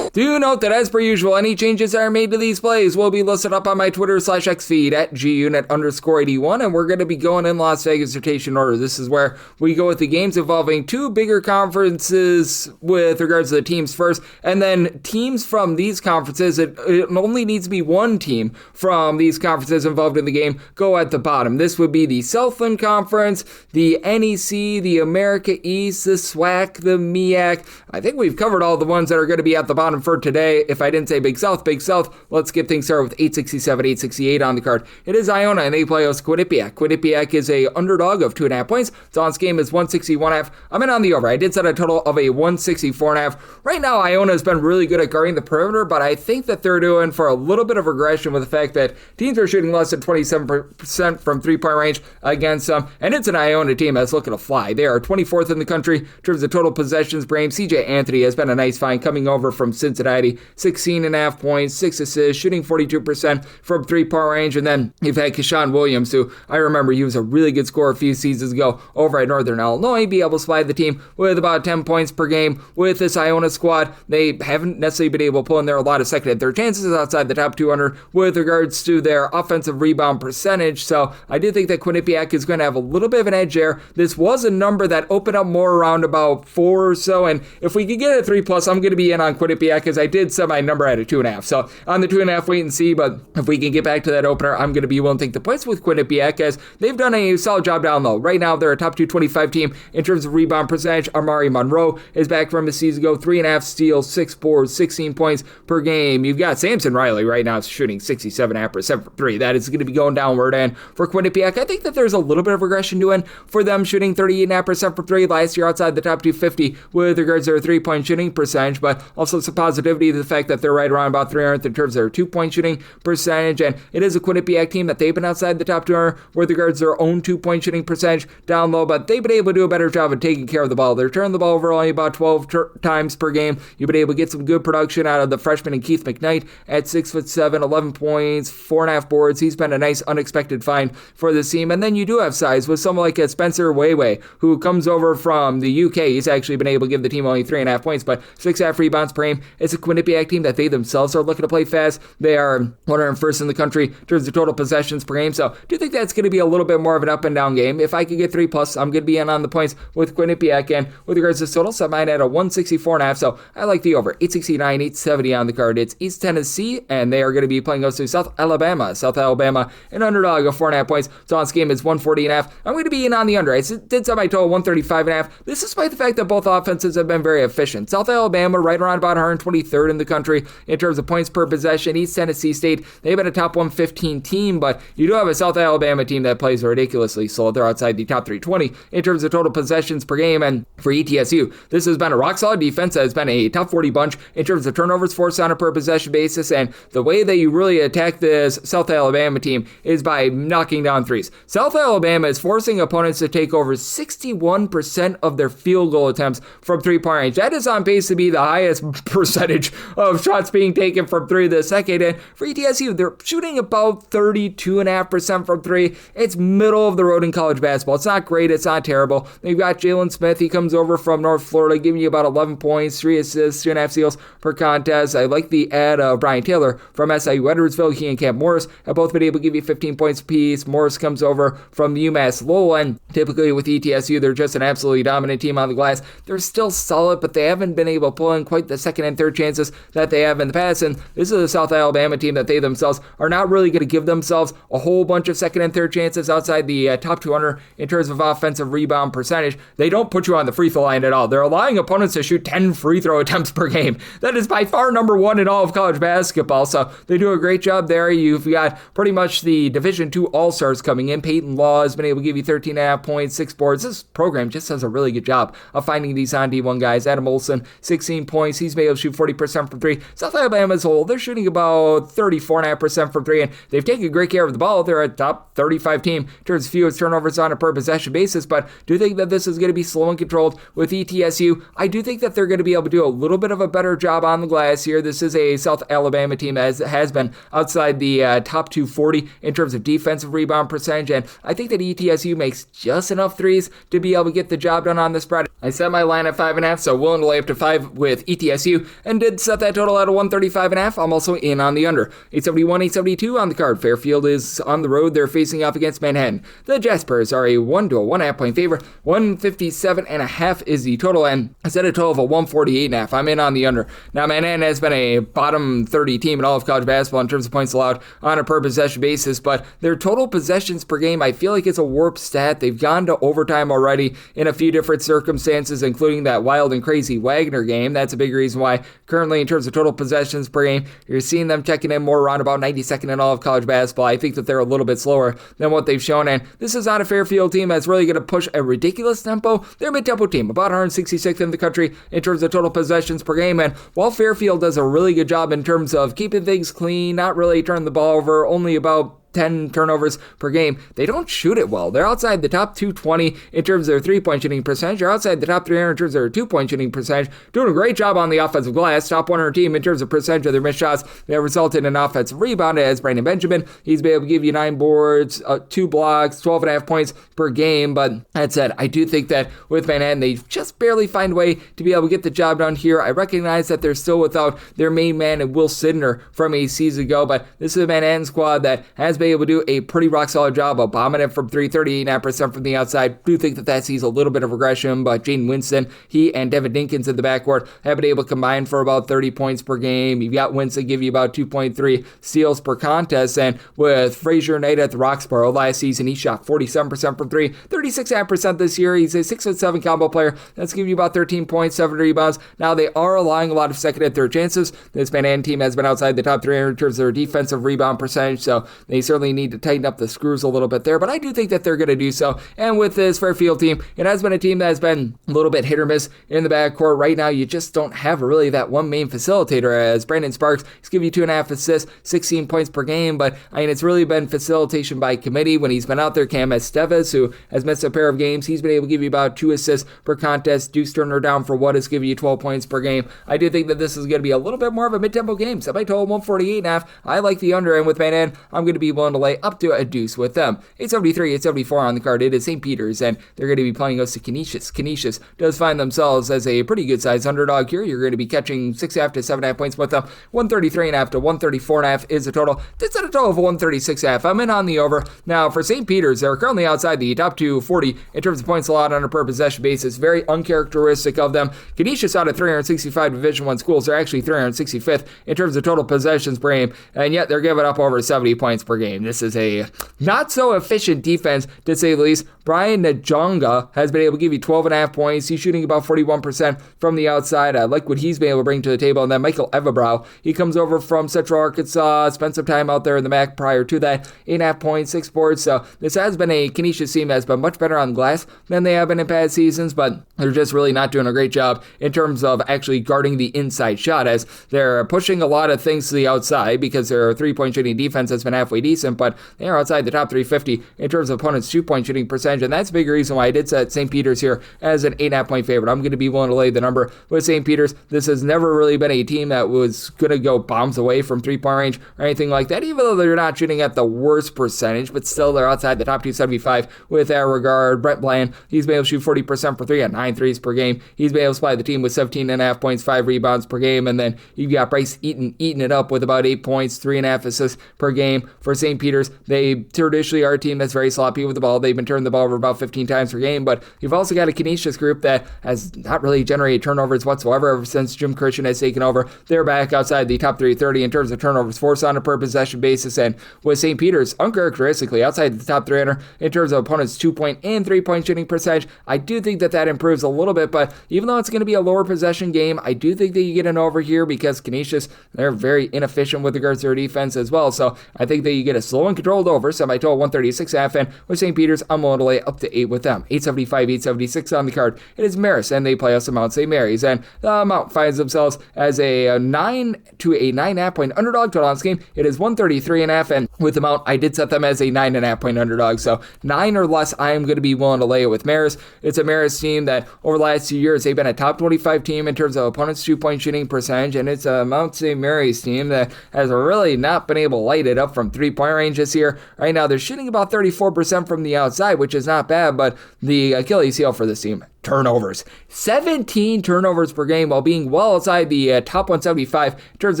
Do note that as per usual, any changes that are made to these plays will be listed up on my Twitter/X feed at @GUnit_81, and we're going to be going in Las Vegas rotation order. This is where we go with the games involving two bigger conferences with regards to the teams first, and then teams from these conferences. It only needs to be one team from these conferences involved in the game go at the bottom. This would be the Southland Conference, the NEC, the America East, the SWAC, the MEAC. I think we've covered all the ones that are going to be at the bottom for today. If I didn't say Big South, let's get things started with 867, 868 on the card. It is Iona, and they play host Quinnipiac. Quinnipiac is a underdog of 2.5 points. Its game is 161.5. I'm in on the over. I did set a total of a 164.5. Right now, Iona has been really good at guarding the perimeter, but I think that they're doing for a little bit of regression with the fact that teams are shooting less than 27% from three-point range against them, and it's an Iona team that's looking to fly. They are 24th in the country in terms of total possessions per game. CJ Anthony has been a nice find coming over from Cincinnati, 16.5 points, 6 assists, shooting 42% from three-point range, and then you've had Keshawn Williams, who I remember he was a really good scorer a few seasons ago over at Northern Illinois, be able to supply the team with about 10 points per game. With this Iona squad, they haven't necessarily been able to pull in there a lot of second and third chances outside the top 200 with regards to their offensive rebound percentage, so I do think that Quinnipiac is going to have a little bit of an edge there. This was a number that opened up more around about 4 or so, and if we could get a 3+, I'm going to be in on Quinnipiac because I did set my number at a 2.5, so on the 2.5, wait and see, but if we can get back to that opener, I'm going to be willing to take the points with Quinnipiac as they've done a solid job down low. Right now, they're a top 225 team in terms of rebound percentage. Amari Monroe is back from a season ago, 3.5 steals, 6 boards, 16 points per game. You've got Samson Riley right now shooting 67.5% for three. That is going to be going downward, and for Quinnipiac, I think that there's a little bit of regression to it for them shooting 38.5% for three last year outside the top 250 with regards to their three-point shooting percentage, but also some positivity to the fact that they're right around about 300th in terms of their two-point shooting percentage, and it is a Quinnipiac team that they've been outside the top 200 with regards to their own two-point shooting percentage down low, but they've been able to do a better job of taking care of the ball. They're turning the ball over only about 12 times per game. You've been able to get some good production out of the freshman and Keith McKnight at 6'7", 11 points, 4.5 boards. He's been a nice unexpected find for this team, and then you do have size with someone like Spencer Wayway, who comes over from the UK. He's actually been able to give the team only 3.5 points, but 6.5 rebounds per game. It's a Quinnipiac team that they themselves are looking to play fast. They are 101st in the country in terms of total possessions per game, so I do think that's going to be a little bit more of an up and down game. If I could get 3+, I'm going to be in on the points with Quinnipiac, and with regards to total, set mine at a 164.5, so I like the over. 869, 870 on the card. It's East Tennessee, and they are going to be playing us to South Alabama. South Alabama, an underdog of 4.5 points, so on this game is 140.5. I'm going to be in on the under. I did set my total 135.5. This is despite the fact that both offenses have been very efficient. South Alabama right around about 123rd in the country in terms of points per possession. East Tennessee State, they've been a top 115 team, but you do have a South Alabama team that plays ridiculously slow. They're outside the top 320 in terms of total possessions per game, and for ETSU, this has been a rock-solid defense that has been a top 40 bunch in terms of turnovers forced on a per possession basis, and the way that you really attack this South Alabama team is by knocking down threes. South Alabama is forcing opponents to take over 61% of their field goal attempts from three-point range. That is on pace to be the highest percentage of shots being taken from three this decade, and for ETSU, they're shooting about 32.5% from three. It's middle of the road in college basketball. It's not great, it's not terrible. They've got Jalen Smith. He comes over from North Florida, giving you about 11 points, 3 assists, 2.5 steals per contest. I like the add of Bryant Taylor from SIU Edwardsville. He and Cam Morris have both been able to give you 15 points apiece. Morris comes over from the UMass Lowell, and typically with ETSU, they're just an absolutely dominant team on the glass. They're still solid, but they haven't been able to pull in quite the second and third chances that they have in the past, and this is a South Alabama team that they themselves are not really going to give themselves a whole bunch of second and third chances outside the top 200 in terms of offensive rebound percentage. They don't put you on the free throw line at all. They're allowing opponents to shoot 10 free throw attempts per game. That is by far number one in all of college basketball, so they do a great job there. You've got pretty much the Division II All-Stars coming in. Peyton Law has been able to give you 13.5 points, 6 boards. This program just does a really good job of finding these on D1 guys. Adam Olson, 16 points. He's been able to shoot 40% from three. South Alabama as a whole, they're shooting about 34.5% from three, and they've taken great care of the ball. They're a top 35 team in terms of fewest turnovers on a per possession basis, but do think that this is going to be slow and controlled with ETSU. I do think that they're going to be able to do a little bit of a better job on the glass here. This is a South Alabama team that has been outside the top 240 in terms of defensive rebound percentage, and I think that ETSU makes just just enough threes to be able to get the job done on the spread. I set my line at 5.5, so willing to lay up to 5 with ETSU, and did set that total at a 135.5. I'm also in on the under. 871, 872 on the card. Fairfield is on the road. They're facing off against Manhattan. The Jaspers are a 1 to a 1.5 point favorite. 157.5 is the total, and I set a total of a 148.5. I'm in on the under. Now, Manhattan has been a bottom 30 team in all of college basketball in terms of points allowed on a per possession basis, but their total possessions per game, I feel like it's a warped stat. They've gone to overtime already in a few different circumstances, including that wild and crazy Wagner game. That's a big reason why currently in terms of total possessions per game, you're seeing them checking in more around about 92nd in all of college basketball. I think that they're a little bit slower than what they've shown, and this is not a Fairfield team that's really going to push a ridiculous tempo. They're a mid-tempo team, about 166th in the country in terms of total possessions per game, and while Fairfield does a really good job in terms of keeping things clean, not really turning the ball over, only about 10 turnovers per game, they don't shoot it well. They're outside the top 220 in terms of their three-point shooting percentage. They're outside the top 300 in terms of their two-point shooting percentage. Doing a great job on the offensive glass. Top 100 team in terms of percentage of their missed shots that resulted in an offensive rebound as Brandon Benjamin. He's been able to give you 9 boards, 2 blocks, 12.5 points per game. But that said, I do think that with Manhattan, they just barely find a way to be able to get the job done here. I recognize that they're still without their main man and Will Sidner from a season ago, but this is a Manhattan squad that has been able to do a pretty rock-solid job of bombing it from 3, 38.5% from the outside. Do think that sees a little bit of regression, but Jaden Winston, he and Devin Dinkins in the backcourt have been able to combine for about 30 points per game. You've got Winston give you about 2.3 steals per contest, and with Frazier Knight at the Roxborough last season, he shot 47% from 3, 36.5% this year. He's a 6'7" combo player. That's giving you about 13 points, 7 rebounds. Now, they are allowing a lot of second and third chances. This Manhattan team has been outside the top 300 in terms of their defensive rebound percentage, so they certainly need to tighten up the screws a little bit there, but I do think that they're going to do so. And with this Fairfield team, it has been a team that has been a little bit hit or miss in the backcourt. Right now, you just don't have really that one main facilitator, as Brandon Sparks, he's giving you 2.5 assists, 16 points per game, but I mean, it's really been facilitation by committee when he's been out there. Cam Esteves, who has missed a pair of games, he's been able to give you about 2 assists per contest. Deuce Turner down for what is giving you 12 points per game. I do think that this is going to be a little bit more of a mid-tempo game. So I told 148.5. I like the under, and with Manhattan, I'm going to be willing to lay up to a deuce with them. 873, 874 on the card. It is St. Peter's, and they're going to be playing us to Canisius. Canisius does find themselves as a pretty good size underdog here. You're going to be catching 6.5 to 7.5 points with them. 133.5 to 134.5 is the total. That's at a total of 136.5. I'm in on the over. Now, for St. Peter's, they're currently outside the top 240 in terms of points allowed on a per possession basis. Very uncharacteristic of them. Canisius out of 365 Division I schools. They're actually 365th in terms of total possessions per game, and yet they're giving up over 70 points per game. This is a not so efficient defense, to say the least. Brian Najonga has been able to give you 12.5 points. He's shooting about 41% from the outside. I like what he's been able to bring to the table. And then Michael Everbrow, he comes over from Central Arkansas, spent some time out there in the MAC prior to that. 8.5 points, 6 boards. So this has been a Canisius team that has been much better on the glass than they have been in past seasons, but they're just really not doing a great job in terms of actually guarding the inside shot, as they're pushing a lot of things to the outside because their three-point shooting defense has been halfway decent, but they are outside the top 350 in terms of opponents' two-point shooting percentage, and that's a big reason why I did set St. Peter's here as an 8.5 point favorite. I'm going to be willing to lay the number with St. Peter's. This has never really been a team that was going to go bombs away from three-point range or anything like that, even though they're not shooting at the worst percentage, but still they're outside the top 275 with that regard. Brett Bland, he's been able to shoot 40% for 3 at 9 threes per game. He's been able to supply the team with 17.5 points, 5 rebounds per game, and then you've got Bryce Eaton eating it up with about 8 points, 3.5 assists per game for St. Peter's. They traditionally are a team that's very sloppy with the ball. They've been turning the ball over about 15 times per game, but you've also got a Canisius group that has not really generated turnovers whatsoever ever since Jim Christian has taken over. They're back outside the top 330 in terms of turnovers forced on a per possession basis, and with St. Peter's uncharacteristically outside the top 300 in terms of opponents' 2-point and 3-point shooting percentage. I do think that improves a little bit, but even though it's going to be a lower possession game, I do think that you get an over here because Canisius, they're very inefficient with regards to their defense as well, so I think that you get a slow and controlled over, so my total 136.5, and with St. Peter's, I'm willing to lay up to 8 with them. 875, 876 on the card. It is Marist, and they play us at Mount St. Mary's, and the Mount finds themselves as a 9 to a 9.5 point underdog total on this game. It is 133.5, and with the Mount, I did set them as a 9.5 point underdog, so 9 or less, I am going to be willing to lay it with Marist. It's a Marist team that over the last 2 years, they've been a top 25 team in terms of opponents' 2-point shooting percentage, and it's a Mount St. Mary's team that has really not been able to light it up from 3-point 3-point range this year. Right now, they're shooting about 34% from the outside, which is not bad, but the Achilles heel for this team, turnovers. 17 turnovers per game while being well outside the top 175 in terms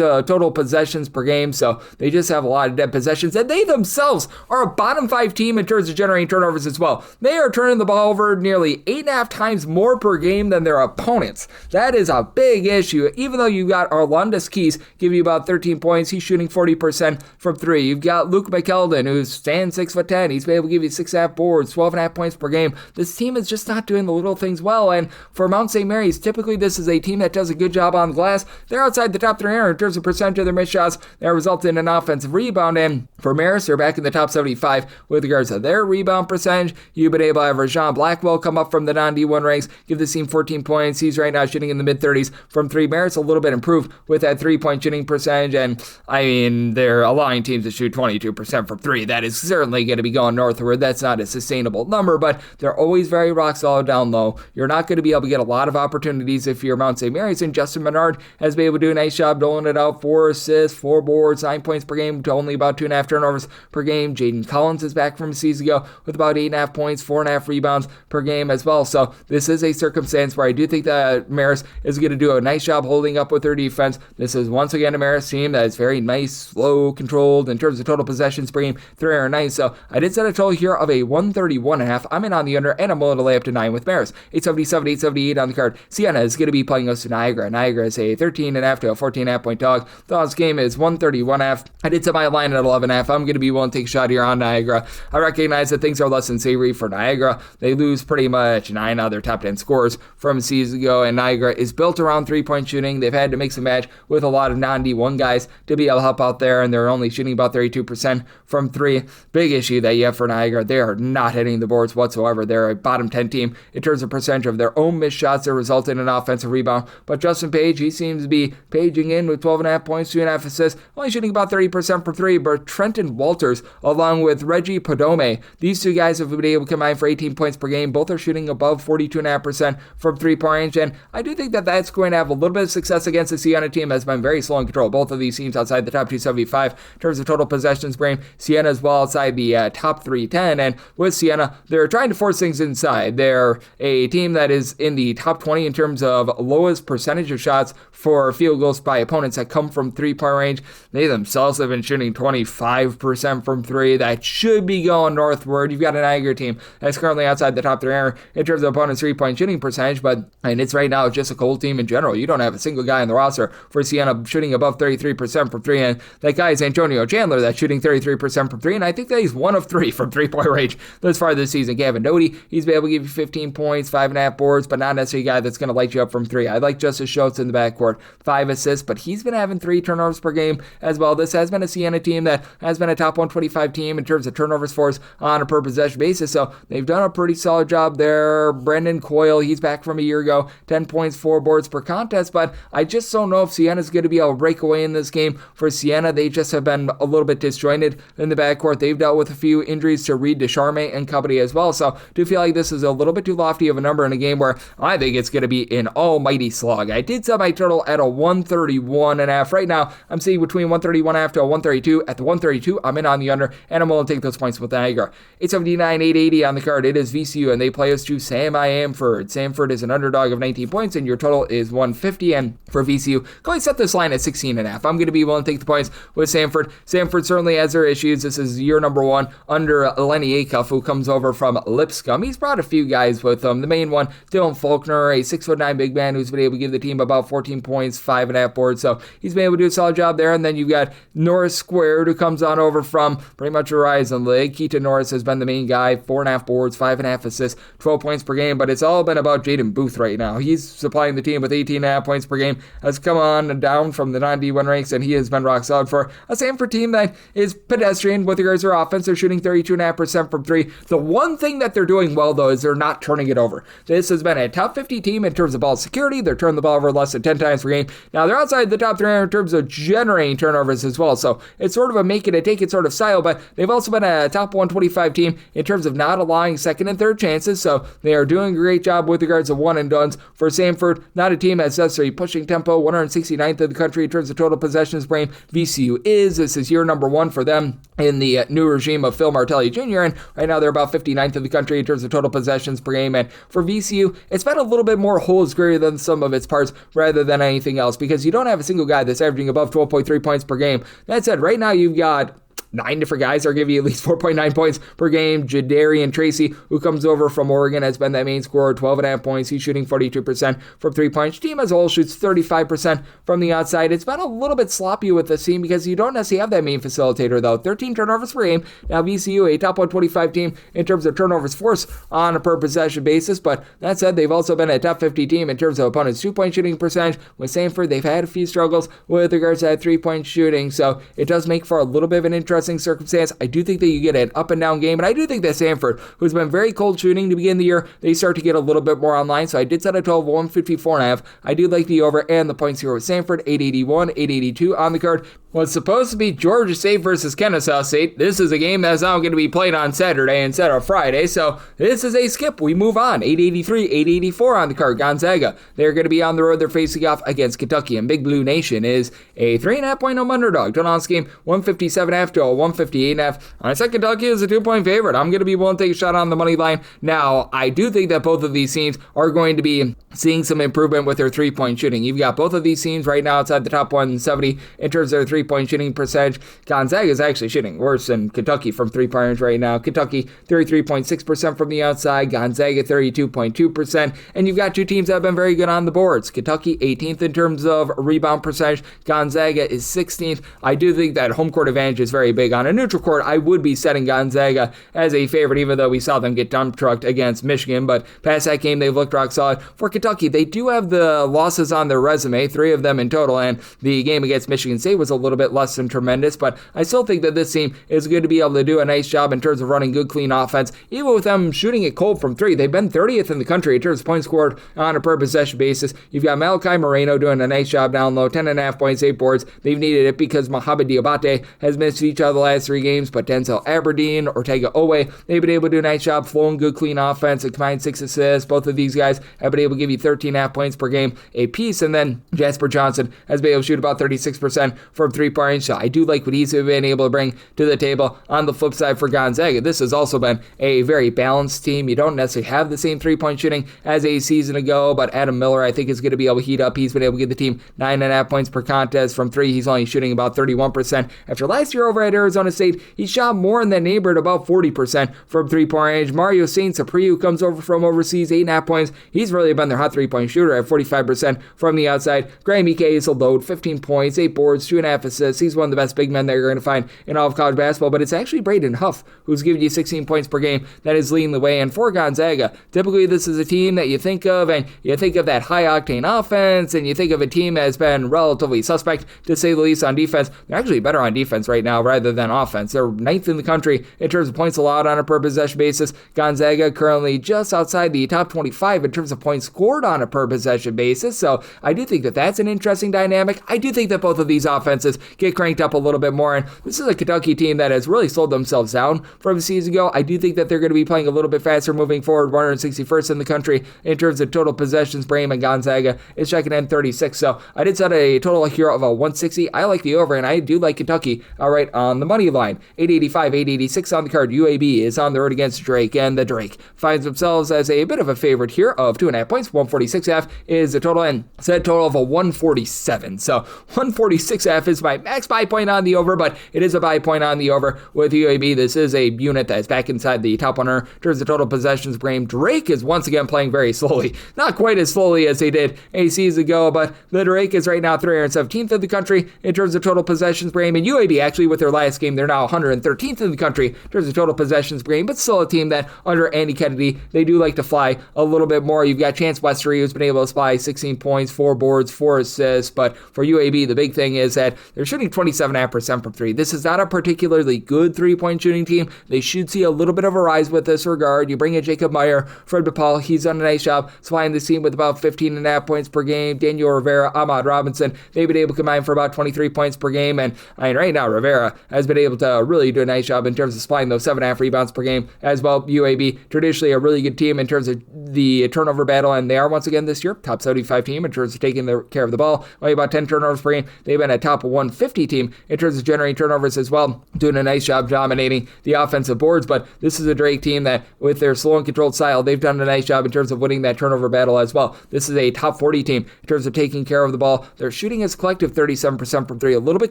of total possessions per game. So they just have a lot of dead possessions, and they themselves are a bottom 5 team in terms of generating turnovers as well. They are turning the ball over nearly 8.5 times more per game than their opponents. That is a big issue. Even though you've got Arlandis Keys giving you about 13 points, he's shooting 40% from 3. You've got Luke McKeldin, who's stands 6'10". He's been able to give you 6.5 boards, 12.5 points per game. This team is just not doing the little things well, and for Mount St. Mary's, typically this is a team that does a good job on the glass. They're outside the top 300 in terms of percentage of their missed shots that result in an offensive rebound, and for Marist, they're back in the top 75 with regards to their rebound percentage. You've been able to have Rajon Blackwell come up from the non-D1 ranks, give the team 14 points. He's right now shooting in the mid-30s from 3. Marist a little bit improved with that 3-point shooting percentage, and I mean, they're allowing teams to shoot 22% from 3. That is certainly going to be going northward. That's not a sustainable number, but they're always very rock solid down low. You're not going to be able to get a lot of opportunities if you're Mount St. Mary's, and Justin Menard has been able to do a nice job doling it out. 4 assists, 4 boards, 9 points per game to only about 2.5 turnovers per game. Jaden Collins is back from a season ago with about 8.5 points, 4.5 rebounds per game as well. So this is a circumstance where I do think that Marist is going to do a nice job holding up with their defense. This is once again a Marist team that is very nice, slow, controlled in terms of total possessions per game, 309. So I did set a total here of a 131.5. I'm in on the under, and I'm willing to lay up to 9 with Marist. 877, 878 on the card. Siena is going to be playing us to Niagara. Niagara is a 13.5 to a 14.5 point dog. This game is 131.5. I did set my line at 11.5. I'm going to be willing to take a shot here on Niagara. I recognize that things are less than savory for Niagara. They lose pretty much 9 out of their top 10 scores from a season ago, and Niagara is built around 3-point shooting. They've had to mix and match with a lot of non-D1 guys to be able to help out there, and they're only shooting about 32% from 3. Big issue that you have for Niagara. They are not hitting the boards whatsoever. They're a bottom 10 team in terms of percentage of their own missed shots that result in an offensive rebound. But Justin Page, he seems to be paging in with 12.5 points, 2.5 assists, only shooting about 30% from 3. But Trenton Walters, along with Reggie Podome, these two guys have been able to combine for 18 points per game. Both are shooting above 42.5% from 3-point range, and I do think that that's going to have a little bit of success against the Siena team that's been very slow in control. Both of these teams outside the top 275 in terms of total possessions per game. Siena as well outside the top 310, and with Siena, they're trying to force things inside. They're a team that is in the top 20 in terms of lowest percentage of shots for field goals by opponents that come from 3-point range. They themselves have been shooting 25% from 3. That should be going northward. You've got an Niagara team that's currently outside the top 300 in terms of opponents' 3-point shooting percentage, but and it's right now just a cold team in general. You don't have a single guy in the roster for Siena shooting above 33% from 3, and that guy is Antonio Chandler that's shooting 33% from 3, and I think that he's 1 of 3 from 3-point range thus far this season. Gavin Doty, he's been able to give you 15 points, 5.5 boards, but not necessarily a guy that's going to light you up from 3. I like Justice Schultz in the backcourt, 5 assists, but he's been having 3 turnovers per game as well. This has been a Siena team that has been a top 125 team in terms of turnovers force on a per possession basis, so they've done a pretty solid job there. Brendan Coyle, he's back from a year ago, 10 points, 4 boards per contest, but I just don't know if Siena's going to be able to break away in this game. For Siena, they just have been a little bit disjointed in the backcourt. They've dealt with a few injuries to Reed Descharme and company as well, so do feel like this is a little bit too lofty of a number in a game where I think it's going to be an almighty slog. I did set my total at a 131.5. Right now, I'm seeing between 131.5 to a 132. At the 132, I'm in on the under, and I'm willing to take those points with Niagara. 879, 880 on the card. It is VCU, and they play us to Samford. Samford is an underdog of 19 points, and your total is 150. And for VCU, go ahead and set this line at 16.5. I'm going to be willing to take the points with Samford. Samford certainly has their issues. This is year number 1 under Lenny Acuff, who comes over from Lipscomb. He's brought a few guys with him. The main one, Dylan Faulkner, a 6'9" big man who's been able to give the team about 14 points, 5.5 boards. So he's been able to do a solid job there. And then you've got Norris Squared, who comes on over from pretty much Horizon League. Keaton Norris has been the main guy, 4.5 boards, 5.5 assists, 12 points per game. But it's all been about Jaden Booth right now. He's supplying the team with 18.5 points per game. Has come on down from the non-D1 ranks, and he has been rock solid for a Samford team that is pedestrian with regards to their offense. They're shooting 32.5% from 3. The one thing that they're doing well, though, is they're not turning it over. This has been a top 50 team in terms of ball security. They're turning the ball over less than 10 times per game. Now, they're outside the top 300 in terms of generating turnovers as well, so it's sort of a make it or take it sort of style, but they've also been a top 125 team in terms of not allowing second and third chances, so they are doing a great job with regards to one and dones. For Samford, not a team that's necessarily pushing tempo, 169th in the country in terms of total possessions per game. VCU is. This is year number one for them in the new regime of Phil Martelli Jr., and right now they're about 59th in the country in terms of total possessions per game. And for VCU, it's been a little bit more holes greater than some of its parts rather than anything else, because you don't have a single guy that's averaging above 12.3 points per game. That said, right now you've got 9 different guys are giving you at least 4.9 points per game. Jadarian Tracy, who comes over from Oregon, has been that main scorer, 12.5 points. He's shooting 42% from 3-point. Team as a whole shoots 35% from the outside. It's been a little bit sloppy with this team because you don't necessarily have that main facilitator, though. 13 turnovers per game. Now, VCU, a top 125 team in terms of turnovers forced on a per possession basis, but that said, they've also been a top 50 team in terms of opponents' 2-point shooting percentage. With Samford, they've had a few struggles with regards to that 3-point shooting, so it does make for a little bit of an interesting circumstance. I do think that you get an up and down game, and I do think that Samford, who's been very cold shooting to begin the year, they start to get a little bit more online, so I did set a total of 154.5. I do like the over and the points here with Samford, 881, 882 on the card. What's supposed to be Georgia State versus Kennesaw State, this is a game that's now going to be played on Saturday instead of Friday, so this is a skip. We move on. 883, 884 on the card. Gonzaga, they're going to be on the road. They're facing off against Kentucky, and Big Blue Nation is a 3.5-point home underdog. Total on this game, 157.5 to a 158.5. I said Kentucky is a 2-point favorite. I'm going to be willing to take a shot on the money line. Now, I do think that both of these teams are going to be seeing some improvement with their 3-point shooting. You've got both of these teams right now outside the top 170 in terms of their 3-point shooting percentage. Gonzaga is actually shooting worse than Kentucky from 3-point range right now. Kentucky 33.6% from the outside, Gonzaga 32.2%, and you've got two teams that have been very good on the boards. Kentucky 18th in terms of rebound percentage, Gonzaga is 16th. I do think that home court advantage is very big. On a neutral court, I would be setting Gonzaga as a favorite, even though we saw them get dump trucked against Michigan, but past that game, they've looked rock solid. For Kentucky, they do have the losses on their resume, 3 of them in total, and the game against Michigan State was a little bit less than tremendous, but I still think that this team is going to be able to do a nice job in terms of running good, clean offense, even with them shooting it cold from 3. They've been 30th in the country in terms of points scored on a per possession basis. You've got Malachi Moreno doing a nice job down low, 10.5 points, 8 boards. They've needed it because Mohamed Diabate has missed each of the last 3 games, but Denzel Aberdeen, Ortega Owe, they've been able to do a nice job flowing good, clean offense, and combined 6 assists. Both of these guys have been able to give you 13.5 points per game a piece, and then Jasper Johnson has been able to shoot about 36% from 3-point range, so I do like what he's been able to bring to the table. On the flip side for Gonzaga, this has also been a very balanced team. You don't necessarily have the same 3-point shooting as a season ago, but Adam Miller, I think, is going to be able to heat up. He's been able to give the team 9.5 points per contest from 3. He's only shooting about 31%. After last year over at Arizona State, he shot more in that neighborhood, about 40% from 3-point range. Mario St. Sapri, who comes over from overseas, 8.5 points. He's really been their hot 3-point shooter at 45% from the outside. Graham Ike is a load, 15 points, 8 boards, 2.5 assists. He's one of the best big men that you're going to find in all of college basketball, but it's actually Braden Huff who's giving you 16 points per game that is leading the way. And for Gonzaga, typically this is a team that you think of, and you think of that high-octane offense, and you think of a team that has been relatively suspect, to say the least, on defense. They're actually better on defense right now rather than offense. They're 9th in the country in terms of points allowed on a per possession basis. Gonzaga currently just outside the top 25 in terms of points scored on a per possession basis, so I do think that that's an interesting dynamic. I do think that both of these offenses get cranked up a little bit more, and this is a Kentucky team that has really slowed themselves down from a season ago. I do think that they're going to be playing a little bit faster moving forward, 161st in the country in terms of total possessions per game, and Gonzaga is checking in 36, so I did set a total here of a 160. I like the over, and I do like Kentucky outright on the money line. 885, 886 on the card. UAB is on the road against Drake, and the Drake finds themselves as a bit of a favorite here of 2.5 points. 146.5 is the total, and set total of a 147. So 146.5 is my max buy point on the over, but it is a buy point on the over with UAB. This is a unit that is back inside the top 100 in terms of total possessions per game. Drake is once again playing very slowly. Not quite as slowly as they did a season ago, but the Drake is right now 317th in the country in terms of total possessions per game, and UAB actually with their last last game. They're now 113th in the country in terms of total possessions per game, but still a team that under Andy Kennedy, they do like to fly a little bit more. You've got Chance Westery, who's been able to supply 16 points, 4 boards, 4 assists, but for UAB, the big thing is that they're shooting 27.5% from 3. This is not a particularly good three-point shooting team. They should see a little bit of a rise with this regard. You bring in Jacob Meyer, Fred DePaul, he's done a nice job supplying this team with about 15.5 points per game. Daniel Rivera, Ahmad Robinson, they've been able to combine for about 23 points per game, and right now Rivera has been able to really do a nice job in terms of supplying those 7.5 rebounds per game as well. UAB, traditionally a really good team in terms of the turnover battle, and they are once again this year top 75 team in terms of taking care of the ball. Only about 10 turnovers per game. They've been a top 150 team in terms of generating turnovers as well, doing a nice job dominating the offensive boards, but this is a Drake team that with their slow and controlled style, they've done a nice job in terms of winning that turnover battle as well. This is a top 40 team in terms of taking care of the ball. They're shooting as a collective 37% from 3. A little bit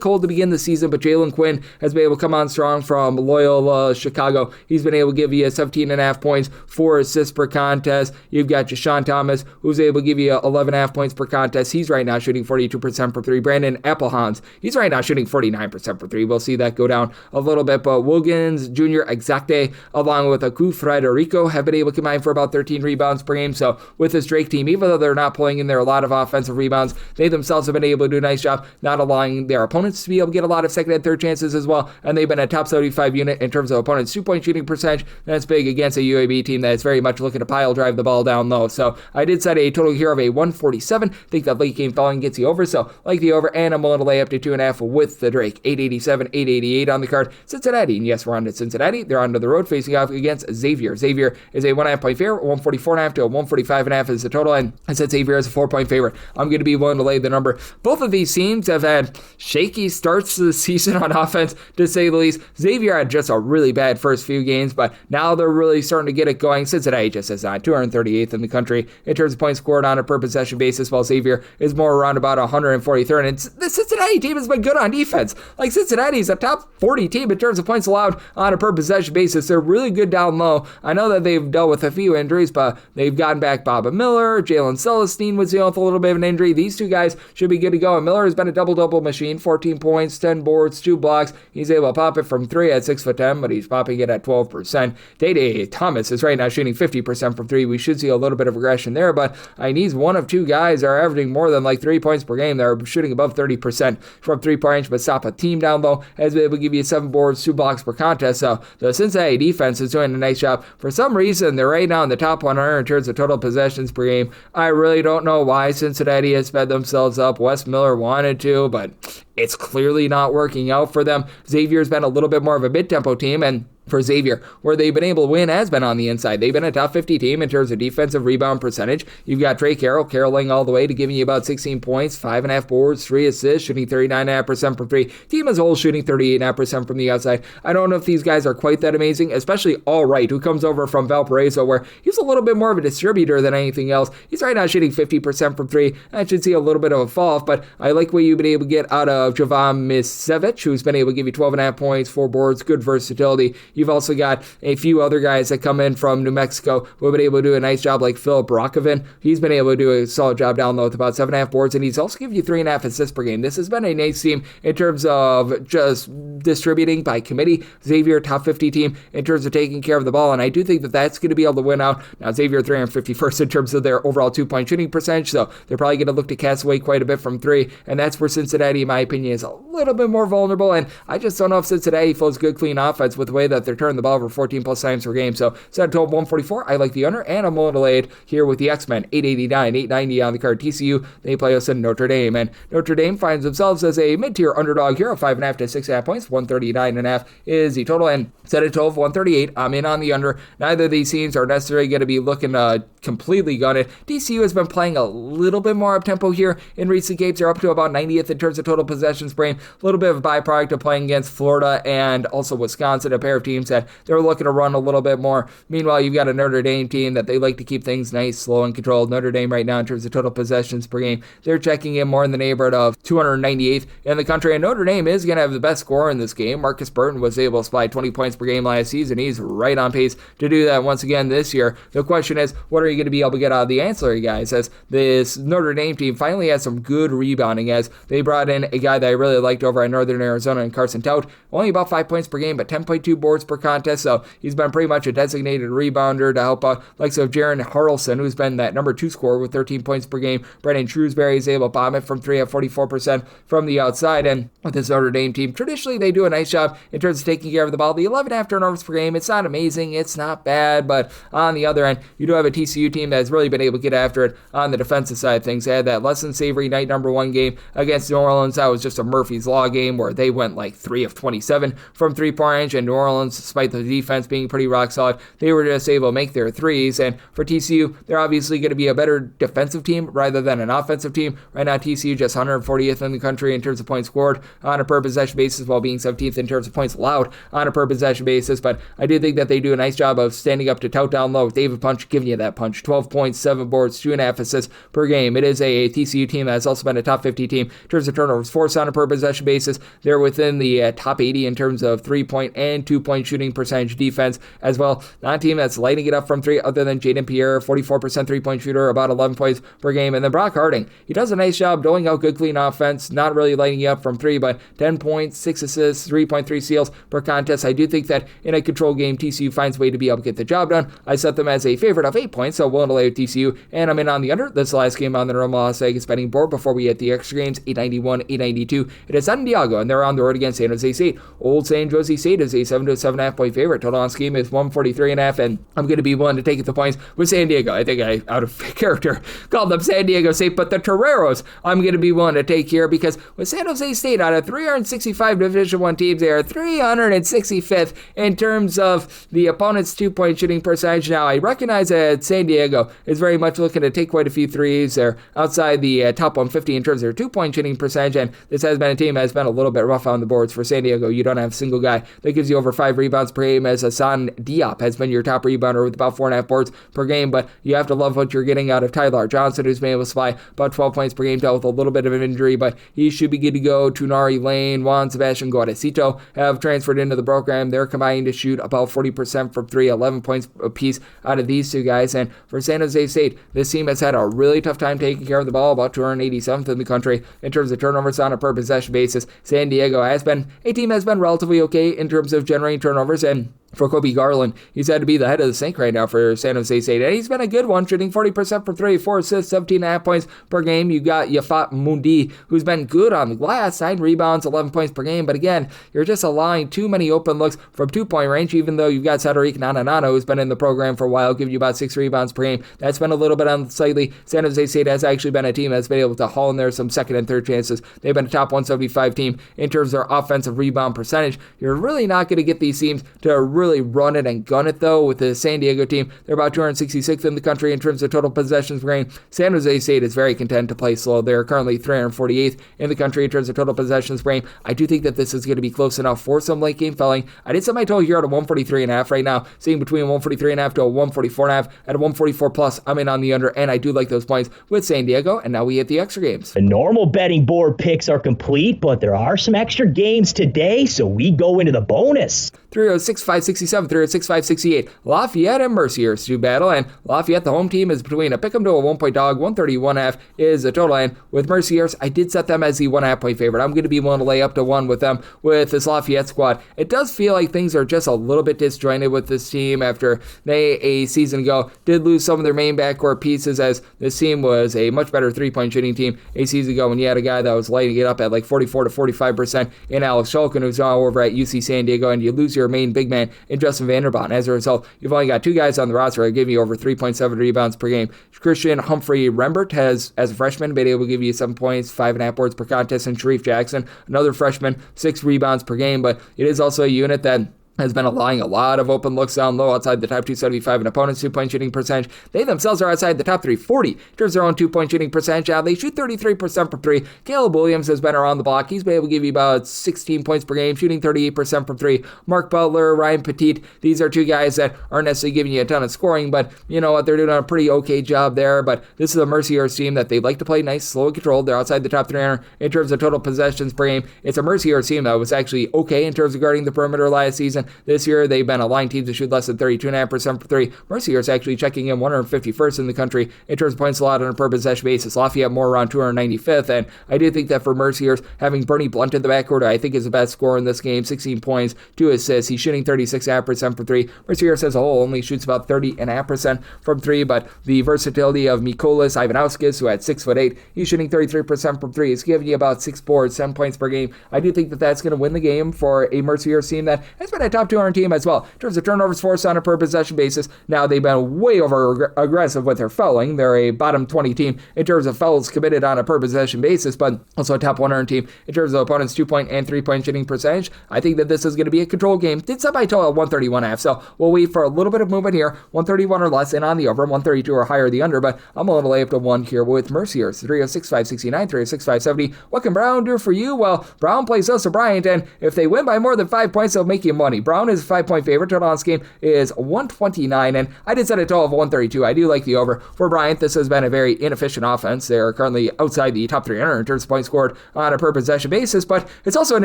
cold to begin the season, but Jalen Quinn has been able to come on strong from Loyola Chicago. He's been able to give you 17.5 points, 4 assists per contest. You've got Jashawn Thomas, who's able to give you 11.5 points per contest. He's right now shooting 42% from 3. Brandon Applehans, he's right now shooting 49% from 3. We'll see that go down a little bit, but Wilkins, Jr., Exacte, along with Aku Frederico, have been able to combine for about 13 rebounds per game. So with this Drake team, even though they're not pulling in there a lot of offensive rebounds, they themselves have been able to do a nice job not allowing their opponents to be able to get a lot of second and third chances as well, and they've been a top 75 unit in terms of opponents' two-point shooting percentage. That's big against a UAB team that is very much looking to pile drive the ball down low. So I did set a total here of a 147. think that late game falling gets you over, so like the over, and I'm willing to lay up to 2.5 with the Drake. 887, 888 on the card. Cincinnati, and yes, we're on to Cincinnati. They're on to the road facing off against Xavier. Xavier is a 1.5 point favorite. 144.5 to a 145.5 is the total, and I said Xavier is a 4-point favorite. I'm going to be willing to lay the number. Both of these teams have had shaky starts to the season on offense, to say the least. Xavier had just a really bad first few games, but now they're really starting to get it going. Cincinnati just is not 238th in the country in terms of points scored on a per possession basis, while Xavier is more around about 143rd. And the Cincinnati team has been good on defense. Like, Cincinnati is a top 40 team in terms of points allowed on a per possession basis. They're really good down low. I know that they've dealt with a few injuries, but they've gotten back Baba Miller. Jalen Celestine was dealing with a little bit of an injury. These two guys should be good to go. And Miller has been a double-double machine, 14 points, 10 boards, 2 blocks. He's able to pop it from 3 at 6'10", but he's popping it at 12%. Day Thomas is right now shooting 50% from 3. We should see a little bit of regression there, but I need one of two guys that are averaging more than like 3 points per game. They're shooting above 30% from 3-point range, but stop a team down low has been able to give you 7 boards, 2 blocks per contest. So the Cincinnati defense is doing a nice job. For some reason, they're right now in the top 100 in terms of total possessions per game. I really don't know why Cincinnati has sped themselves up. Wes Miller wanted to, but it's clearly not working out for them. Xavier's been a little bit more of a mid-tempo team, and for Xavier, where they've been able to win has been on the inside. They've been a top 50 team in terms of defensive rebound percentage. You've got Trey caroling all the way to giving you about 16 points, 5.5 boards, 3 assists, shooting 39.5% from 3. Team as a whole shooting 38.5% from the outside. I don't know if these guys are quite that amazing, especially Allright, who comes over from Valparaiso, where he's a little bit more of a distributor than anything else. He's right now shooting 50% from 3. I should see a little bit of a fall off, but I like what you've been able to get out of Jovan Misevich, who's been able to give you 12.5 points, 4 boards, good versatility. You've also got a few other guys that come in from New Mexico who have been able to do a nice job, like Philip Brockovin. He's been able to do a solid job down low with about 7.5 boards, and he's also given you 3.5 assists per game. This has been a nice team in terms of just distributing by committee. Xavier, top 50 team in terms of taking care of the ball, and I do think that that's going to be able to win out. Now, Xavier 351st in terms of their overall 2-point shooting percentage, so they're probably going to look to cast away quite a bit from 3, and that's where Cincinnati, in my opinion, is a little bit more vulnerable, and I just don't know if Cincinnati flows good, clean offense with the way that they're turning the ball over 14 plus times per game. So set a total of 144. I like the under, and I'm willing to lay it here with the X-Men. 889, 890 on the card. TCU, they play us in Notre Dame, and Notre Dame finds themselves as a mid-tier underdog here of 5.5 to 6.5 points. 139.5 is the total, and set a total of 138. I'm in on the under. Neither of these teams are necessarily going to be looking to completely gun it. TCU has been playing a little bit more up-tempo here in recent games. They're up to about 90th in terms of total possessions per game. A little bit of a byproduct of playing against Florida and also Wisconsin, a pair of teams teams that they're looking to run a little bit more. Meanwhile, you've got a Notre Dame team that they like to keep things nice, slow, and controlled. Notre Dame right now in terms of total possessions per game, they're checking in more in the neighborhood of 298th in the country, and Notre Dame is going to have the best scorer in this game. Marcus Burton was able to supply 20 points per game last season. He's right on pace to do that once again this year. The question is, what are you going to be able to get out of the ancillary guys, as this Notre Dame team finally has some good rebounding, as they brought in a guy that I really liked over at Northern Arizona and Carson Tout, only about 5 points per game, but 10.2 boards per contest, so he's been pretty much a designated rebounder to help out likes of Jaron Harrelson, who's been that number 2 scorer with 13 points per game. Brendan Shrewsbury is able to bomb it from 3 at 44% from the outside, and with this Notre Dame team, traditionally they do a nice job in terms of taking care of the ball. The 11.5 turnovers per game, it's not amazing, it's not bad, but on the other end, you do have a TCU team that has really been able to get after it on the defensive side of things. They had that less than savory night number 1 game against New Orleans. That was just a Murphy's Law game where they went like 3 of 27 from 3-point range, and New Orleans, despite the defense being pretty rock solid, they were just able to make their threes. And for TCU, they're obviously going to be a better defensive team rather than an offensive team. Right now, TCU just 140th in the country in terms of points scored on a per possession basis, while being 17th in terms of points allowed on a per possession basis. But I do think that they do a nice job of standing up to Tout down low. David Punch giving you that punch. 12 points, 7 boards, 2.5 assists per game. It is a TCU team that has also been a top 50 team in terms of turnovers forced on a per possession basis. They're within the top 80 in terms of 3-point and 2-point shooting percentage defense as well. Not a team that's lighting it up from 3 other than Jaden Pierre, 44% 3-point shooter, about 11 points per game. And then Brock Harding, he does a nice job doling out good clean offense, not really lighting you up from 3, but 10 points, 6 assists, 3.3 steals per contest. I do think that in a control game, TCU finds a way to be able to get the job done. I set them as a favorite of 8 points, so willing to lay with TCU, and I'm in on the under. This last game on the Normal Las Vegas betting board before we hit the extra games, 891, 892. It is San Diego, and they're on the road against San Jose State. Old San Jose State is a 7 to 7.5 point favorite. Total on scheme is 143.5, and I'm going to be willing to take the points with San Diego. I think I, out of character, called them San Diego State, but the Toreros I'm going to be willing to take here, because with San Jose State, out of 365 Division I teams, they are 365th in terms of the opponent's 2-point shooting percentage. Now, I recognize that San Diego is very much looking to take quite a few threes. They're outside the top 150 in terms of their 2-point shooting percentage, and this has been a team that has been a little bit rough on the boards for San Diego. You don't have a single guy that gives you over 5 rebounds per game, as Hassan Diop has been your top rebounder with about 4.5 boards per game, but you have to love what you're getting out of Tyler Johnson, who's been able to supply about 12 points per game, dealt with a little bit of an injury, but he should be good to go. Tunari Lane, Juan Sebastian Guadacito have transferred into the program. They're combining to shoot about 40% from 3, 11 points apiece out of these two guys. And for San Jose State, this team has had a really tough time taking care of the ball, about 287th in the country in terms of turnovers on a per possession basis. San Diego has been a team that's been relatively okay in terms of generating turnovers, and for Kobe Garland, he's had to be the head of the sink right now for San Jose State, and he's been a good one, shooting 40% from 3, 4 assists, 17.5 points per game. You got Yafat Mundi, who's been good on the glass, 9 rebounds, 11 points per game, but again, you're just allowing too many open looks from 2-point range, even though you've got Cedric Nananano, who's been in the program for a while, giving you about 6 rebounds per game. That's been a little bit unsightly. San Jose State has actually been a team that's been able to haul in there some second and third chances. They've been a top 175 team in terms of their offensive rebound percentage. You're really not going to get these teams to really run it and gun it, though. With the San Diego team, they're about 266th in the country in terms of total possessions per game. San Jose State is very content to play slow. They're currently 348th in the country in terms of total possessions per game. I do think that this is going to be close enough for some late game felling. I did set my total here at a 143.5 right now, seeing between 143.5 to a 144.5. At a 144 plus, I'm in on the under, and I do like those points with San Diego. And now we hit the extra games. The normal betting board picks are complete, but there are some extra games today, so we go into the bonus. 306-567, 306-568. Lafayette and Mercyhurst do battle, and Lafayette, the home team, is between a pick'em to a 1-point dog. 131.5 is the total, and with Mercyhurst, I did set them as the 1.5 point favorite. I'm going to be willing to lay up to 1 with them with this Lafayette squad. It does feel like things are just a little bit disjointed with this team after they, a season ago, did lose some of their main backcourt pieces, as this team was a much better 3-point shooting team a season ago when you had a guy that was lighting it up at like 44 to 45% in Alex Shulkin, who's now over at UC San Diego, and you lose your main big man in Justin Vanderbont. As a result, you've only got 2 guys on the roster that give you over 3.7 rebounds per game. Christian Humphrey Rembert has, as a freshman, been able to give you 7 points, 5.5 boards per contest, and Sharif Jackson, another freshman, 6 rebounds per game, but it is also a unit that has been allowing a lot of open looks down low outside the top 275 in opponents' 2-point shooting percentage. They themselves are outside the top 340 in terms of their own 2-point shooting percentage. They shoot 33% from 3. Caleb Williams has been around the block. He's been able to give you about 16 points per game, shooting 38% from 3. Mark Butler, Ryan Petit, these are two guys that aren't necessarily giving you a ton of scoring, but you know what, they're doing a pretty okay job there. But this is a Mercyhurst team that they like to play nice, slow and controlled. They're outside the top 300 in terms of total possessions per game. It's a Mercyhurst team that was actually okay in terms of guarding the perimeter last season. This year, they've been allowing teams to shoot less than 32.5% for 3. Mercyhurst actually checking in 151st in the country in terms of points allowed on a per possession basis. Lafayette more around 295th, and I do think that for Mercyhurst, having Bernie Blunt in the backcourt, I think is the best scorer in this game. 16 points, 2 assists. He's shooting 36.5% for 3. Mercyhurst as a whole only shoots about 30.5% from 3, but the versatility of Mykolas Ivanauskas, who at 6'8", he's shooting 33% from 3. He's giving you about 6 boards, 7 points per game. I do think that that's going to win the game for a Mercyhurst team that has been a top 200 team as well in terms of turnovers forced on a per possession basis. Now they've been way over aggressive with their fouling. They're a bottom 20 team in terms of fouls committed on a per possession basis, but also a top 100 team in terms of opponents' 2-point and 3-point shooting percentage. I think that this is going to be a control game. Did set by total at 131.5, so we'll wait for a little bit of movement here. 131 or less and on the over, 132 or higher the under, but I'm going to lay up to 1 here with Mercyhurst. 306.569, 306.570. What can Brown do for you? Well, Brown plays us to Bryant, and if they win by more than 5 points, they'll make you money. Brown is a 5-point favorite. Total on this game is 129, and I did set a total of 132. I do like the over. For Bryant, this has been a very inefficient offense. They're currently outside the top 300 in terms of points scored on a per possession basis, but it's also an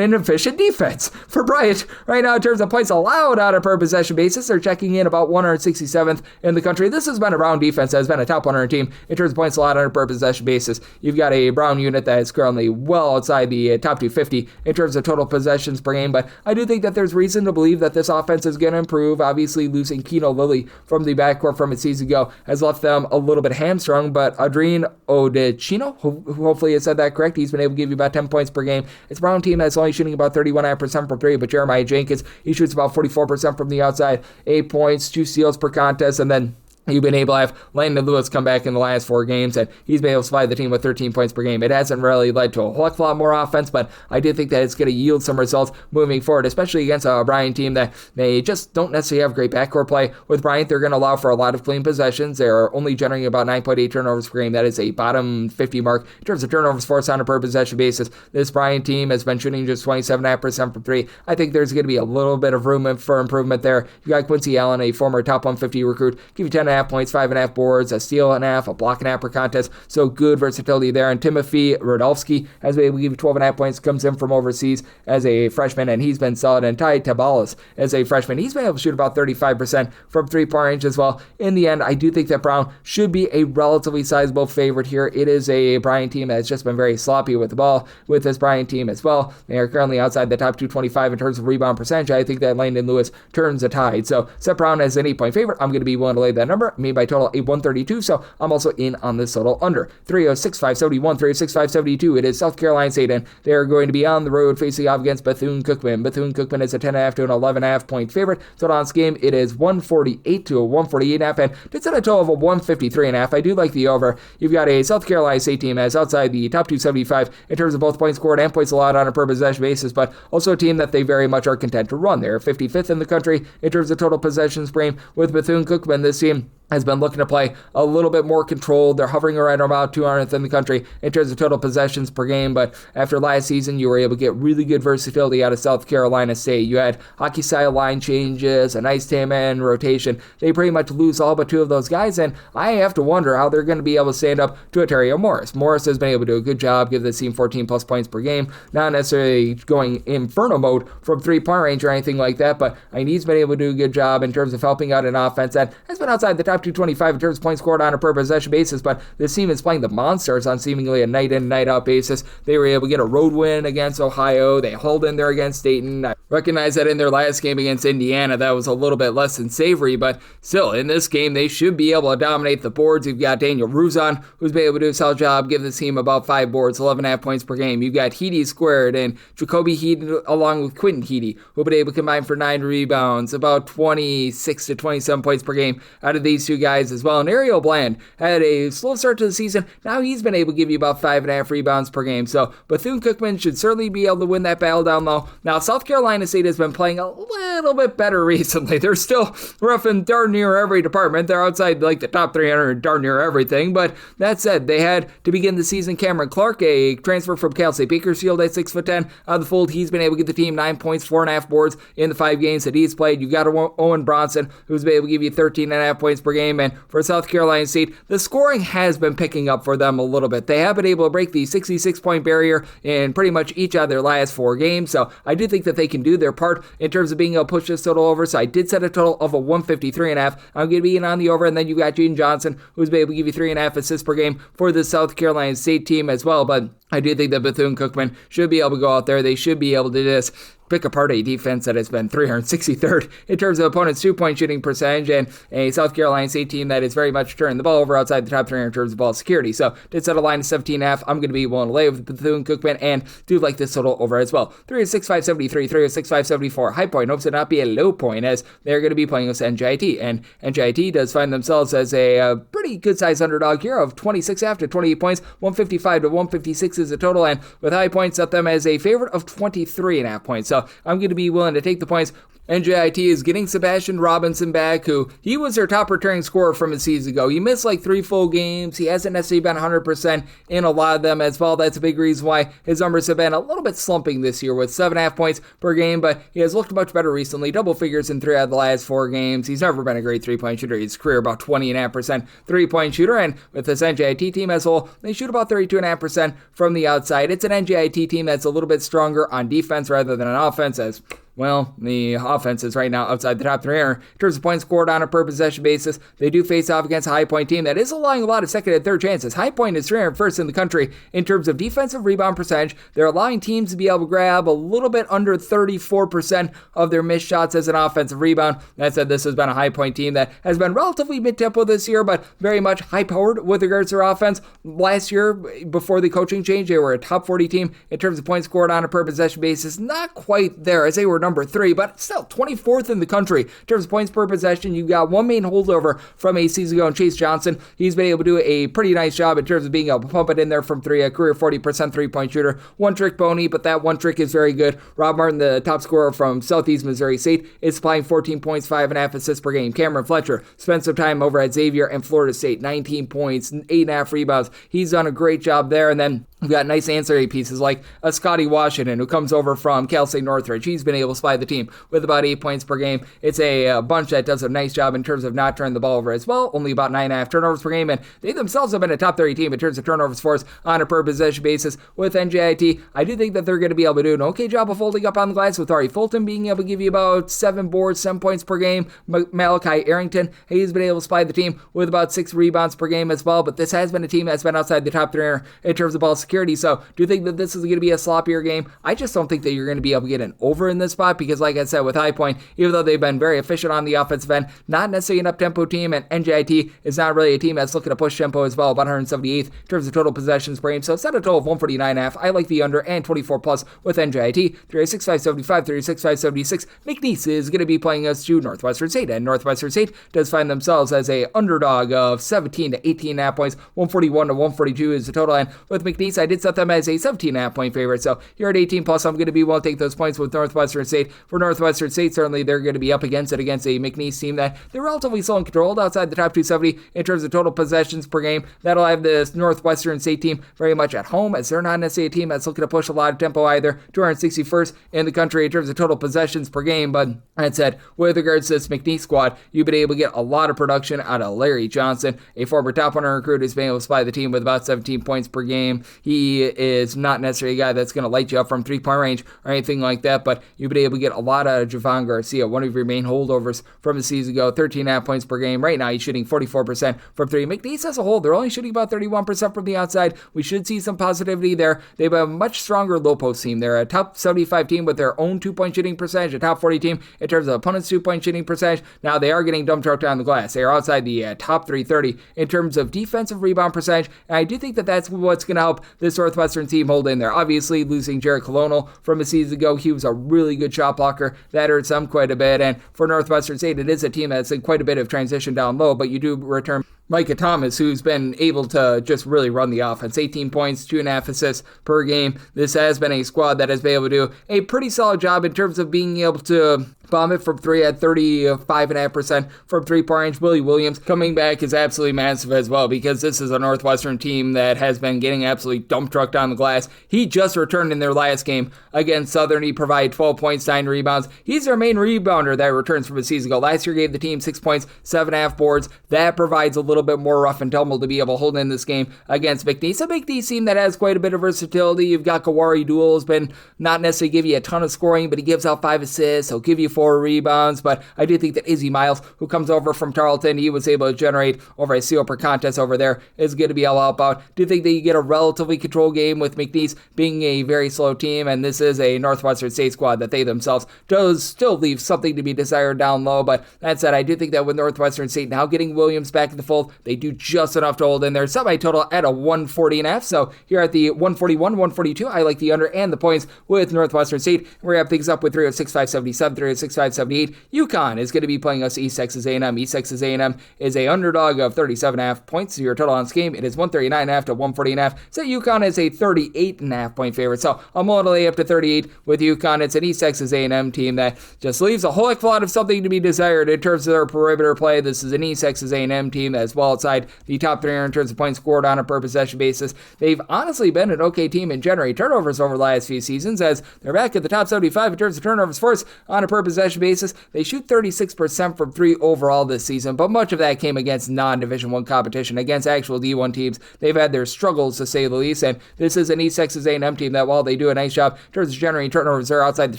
inefficient defense. For Bryant, right now, in terms of points allowed on a per possession basis, they're checking in about 167th in the country. This has been a Brown defense that has been a top 100 team in terms of points allowed on a per possession basis. You've got a Brown unit that is currently well outside the top 250 in terms of total possessions per game, but I do think that there's reason to believe that this offense is going to improve. Obviously, losing Keno Lilly from the backcourt from a season ago has left them a little bit hamstrung, but Adrien Odechino, who hopefully I said that correct, he's been able to give you about 10 points per game. It's a Brown team that's only shooting about 31.5% from 3, but Jeremiah Jenkins, he shoots about 44% from the outside, 8 points, 2 steals per contest, and then you've been able to have Landon Lewis come back in the last 4 games, and he's been able to supply the team with 13 points per game. It hasn't really led to a whole lot more offense, but I do think that it's going to yield some results moving forward, especially against a Bryant team that they just don't necessarily have great backcourt play. With Bryant, they're going to allow for a lot of clean possessions. They're only generating about 9.8 turnovers per game. That is a bottom 50 mark in terms of turnovers forced on a per possession basis. This Bryant team has been shooting just 27.5% from 3. I think there's going to be a little bit of room for improvement there. You got Quincy Allen, a former top 150 recruit, give you 10.5 points, 5.5 boards, a steal and a half, a block and a half per contest. So good versatility there. And Timothy Radovsky has been able to give you 12.5 points, comes in from overseas as a freshman, and he's been solid. And Ty Tabalas as a freshman, he's been able to shoot about 35% from 3-point range as well. In the end, I do think that Brown should be a relatively sizable favorite here. It is a Bryant team that's just been very sloppy with the ball with this Bryant team as well. They are currently outside the top 225 in terms of rebound percentage. I think that Landon Lewis turns the tide. So set Brown as an 8-point favorite. I'm going to be willing to lay that number. Me by total 132, so I'm also in on this total under. 306.571, 306.572. It is South Carolina State, and they're going to be on the road facing off against Bethune Cookman. Bethune Cookman is a 10.5 to an 11.5 point favorite. Total on this game, it is 148 to a 148.5, and it's at a total of a 153.5. I do like the over. You've got a South Carolina State team that's outside the top 275 in terms of both points scored and points allowed on a per possession basis, but also a team that they very much are content to run. They're 55th in the country in terms of total possessions per game. With Bethune Cookman, this team has been looking to play a little bit more controlled. They're hovering around about 200th in the country in terms of total possessions per game, but after last season, you were able to get really good versatility out of South Carolina State. You had hockey-style line changes, a nice 10-man rotation. They pretty much lose all but 2 of those guys, and I have to wonder how they're going to be able to stand up to Ontario Morris. Morris has been able to do a good job, give the team 14-plus points per game, not necessarily going inferno mode from 3-point range or anything like that, but he's been able to do a good job in terms of helping out an offense that has been outside the top 225 in terms of points scored on a per possession basis, but this team is playing the Monsters on seemingly a night in, night out basis. They were able to get a road win against Ohio. They held in there against Dayton. I recognize that in their last game against Indiana, that was a little bit less than savory, but still, in this game, they should be able to dominate the boards. You've got Daniel Ruzon, who's been able to do a solid job, give the team about 5 boards, 11.5 points per game. You've got Heedy squared and Jacoby Heedy along with Quinton Heedy, who've been able to combine for 9 rebounds, about 26 to 27 points per game out of these 2 guys as well. And Ariel Bland had a slow start to the season. Now he's been able to give you about 5.5 rebounds per game. So Bethune Cookman should certainly be able to win that battle down low. Now South Carolina Carolina State has been playing a little bit better recently. They're still roughing darn near every department. They're outside like the top 300 darn near everything. But that said, they had to begin the season Cameron Clark, a transfer from Cal State Bakersfield at 6'10", out of the fold. He's been able to get the team 9 points, 4.5 boards in the 5 games that he's played. You've got Owen Bronson, who's been able to give you 13.5 points per game. And for South Carolina State, the scoring has been picking up for them a little bit. They have been able to break the 66-point barrier in pretty much each of their last 4 games. So I do think that they can do their part in terms of being able to push this total over. So I did set a total of a 153.5. I'm going to be in on the over. And then you've got Jaden Johnson, who's been able to give you 3.5 assists per game for the South Carolina State team as well. But I do think that Bethune Cookman should be able to go out there. They should be able to just pick apart a defense that has been 363rd in terms of opponents' 2-point shooting percentage, and a South Carolina State team that is very much turning the ball over outside the top 300 in terms of ball security. So did set a line of 17.5. I'm going to be willing to lay with Bethune Cookman and do like this total over as well. 306-573, 306-574. High point hopes to not be a low point as they're going to be playing with NJIT, and NJIT does find themselves as a pretty good sized underdog here of 26.5 to 28 points. 155 to 156 is the total, and with high points set them as a favorite of 23.5 points. So I'm going to be willing to take the points. NJIT is getting Sebastian Robinson back, who he was their top returning scorer from a season ago. He missed like 3 full games. He hasn't necessarily been 100% in a lot of them as well. That's a big reason why his numbers have been a little bit slumping this year with 7.5 points per game, but he has looked much better recently. Double figures in 3 out of the last 4 games. He's never been a great 3-point shooter. His career about 20.5% 3-point shooter, and with this NJIT team as a whole, they shoot about 32.5% from the outside. It's an NJIT team that's a little bit stronger on defense rather than on offense, as well, the offense is right now outside the top 300 in terms of points scored on a per possession basis. They do face off against a High Point team that is allowing a lot of second and third chances. High Point is 301st in the country in terms of defensive rebound percentage. They're allowing teams to be able to grab a little bit under 34% of their missed shots as an offensive rebound. That said, this has been a High Point team that has been relatively mid-tempo this year, but very much high-powered with regards to their offense. Last year, before the coaching change, they were a top 40 team in terms of points scored on a per possession basis. Not quite there, as they were number 3, but still 24th in the country in terms of points per possession. You've got one main holdover from a season ago in Chase Johnson. He's been able to do a pretty nice job in terms of being able to pump it in there from 3, a career 40% 3-point shooter. One trick pony, but that one trick is very good. Rob Martin, the top scorer from Southeast Missouri State, is supplying 14 points, 5.5 assists per game. Cameron Fletcher spent some time over at Xavier and Florida State, 19 points, 8.5 rebounds. He's done a great job there, and then we've got nice ancillary pieces like a Scotty Washington, who comes over from Cal State Northridge. He's been able to supply the team with about 8 points per game. It's a bunch that does a nice job in terms of not turning the ball over as well. Only about 9.5 turnovers per game, and they themselves have been a top 30 team in terms of turnovers force on a per possession basis with NJIT. I do think that they're going to be able to do an okay job of holding up on the glass, with Ari Fulton being able to give you about 7 boards, 7 points per game. Malachi Arrington, he's been able to supply the team with about 6 rebounds per game as well, but this has been a team that's been outside the top 300 in terms of ball security. So do you think that this is going to be a sloppier game? I just don't think that you're going to be able to get an over in this spot, because like I said, with High Point, even though they've been very efficient on the offensive end, not necessarily an up-tempo team, and NJIT is not really a team that's looking to push tempo as well, about 178th in terms of total possessions per game. So set a total of 149.5. I like the under and 24 plus with NJIT. 306-575, 306-576. McNeese is going to be playing us to Northwestern St, and Northwestern St does find themselves as a underdog of 17 to 18.5 points. 141 to 142 is the total, and with McNeese, I did set them as a 17.5 point favorite. So here at 18 plus, I'm going to be willing to take those points with Northwestern State. For Northwestern State, certainly they're going to be up against it against a McNeese team that they're relatively slow and controlled outside the top 270 in terms of total possessions per game. That'll have this Northwestern State team very much at home, as they're not necessarily a team that's looking to push a lot of tempo either. 261st in the country in terms of total possessions per game. But that said, with regards to this McNeese squad, you've been able to get a lot of production out of Larry Johnson, a former top 100 recruit who's been able to supply the team with about 17 points per game. He is not necessarily a guy that's going to light you up from 3-point range or anything like that, but you've been able to get a lot out of Javon Garcia, one of your main holdovers from a season ago. 13.5 points per game. Right now, he's shooting 44% from 3. McNeese as a whole, they're only shooting about 31% from the outside. We should see some positivity there. They have a much stronger low post team. They're a top 75 team with their own 2-point shooting percentage, a top 40 team in terms of opponents' 2-point shooting percentage. Now, they are getting dump trucked on the glass. They are outside the top 330 in terms of defensive rebound percentage, and I do think that that's what's going to help this Northwestern team hold in there. Obviously, losing Jared Colonel from a season ago, he was a really good shot blocker. That hurts them quite a bit, and for Northwestern State, it is a team that's in quite a bit of transition down low, but you do return Micah Thomas, who's been able to just really run the offense. 18 points, 2.5 assists per game. This has been a squad that has been able to do a pretty solid job in terms of being able to bomb it from three at 35.5% from three-point range. Willie Williams coming back is absolutely massive as well, because this is a Northwestern team that has been getting absolutely dump trucked on the glass. He just returned in their last game against Southern. He provided 12 points, 9 rebounds. He's their main rebounder that returns from a season ago. Last year gave the team 6 points, 7.5 boards. That provides a little bit more rough and tumble to be able to hold in this game against McNeese. A McNeese team that has quite a bit of versatility. You've got Kawari Duel, has been not necessarily give you a ton of scoring, but he gives out 5 assists. He'll give you 4 rebounds, but I do think that Izzy Miles, who comes over from Tarleton, he was able to generate over a steal per contest over there, is going to be all about. Do think that you get a relatively controlled game with McNeese being a very slow team, and this is a Northwestern State squad that they themselves does still leave something to be desired down low, but that said, I do think that with Northwestern State now getting Williams back in the fold, they do just enough to hold in their semi-total at a 140.5, so here at the 141, 142, I like the under and the points with Northwestern State. We're going to have things up with 306.577, 306.578. UConn is going to be playing us East Texas A&M. East Texas A&M is a underdog of 37.5 points. Your total on this game, it is 139.5 to 140.5. So UConn is a 38.5 point favorite. So I'm willing to lay up to 38 with UConn. It's an East Texas A&M team that just leaves a whole heck of a lot of something to be desired in terms of their perimeter play. This is an East Texas A&M team that is well outside the top 3 in terms of points scored on a per possession basis. They've honestly been an okay team in generating turnovers over the last few seasons, as they're back at the top 75 in terms of turnovers forced on a per possession basis. They shoot 36% from 3 overall this season, but much of that came against non-Division I competition, against actual D1 teams. They've had their struggles, to say the least, and this is an East Texas A&M team that, while they do a nice job in terms of generating turnovers, they're outside the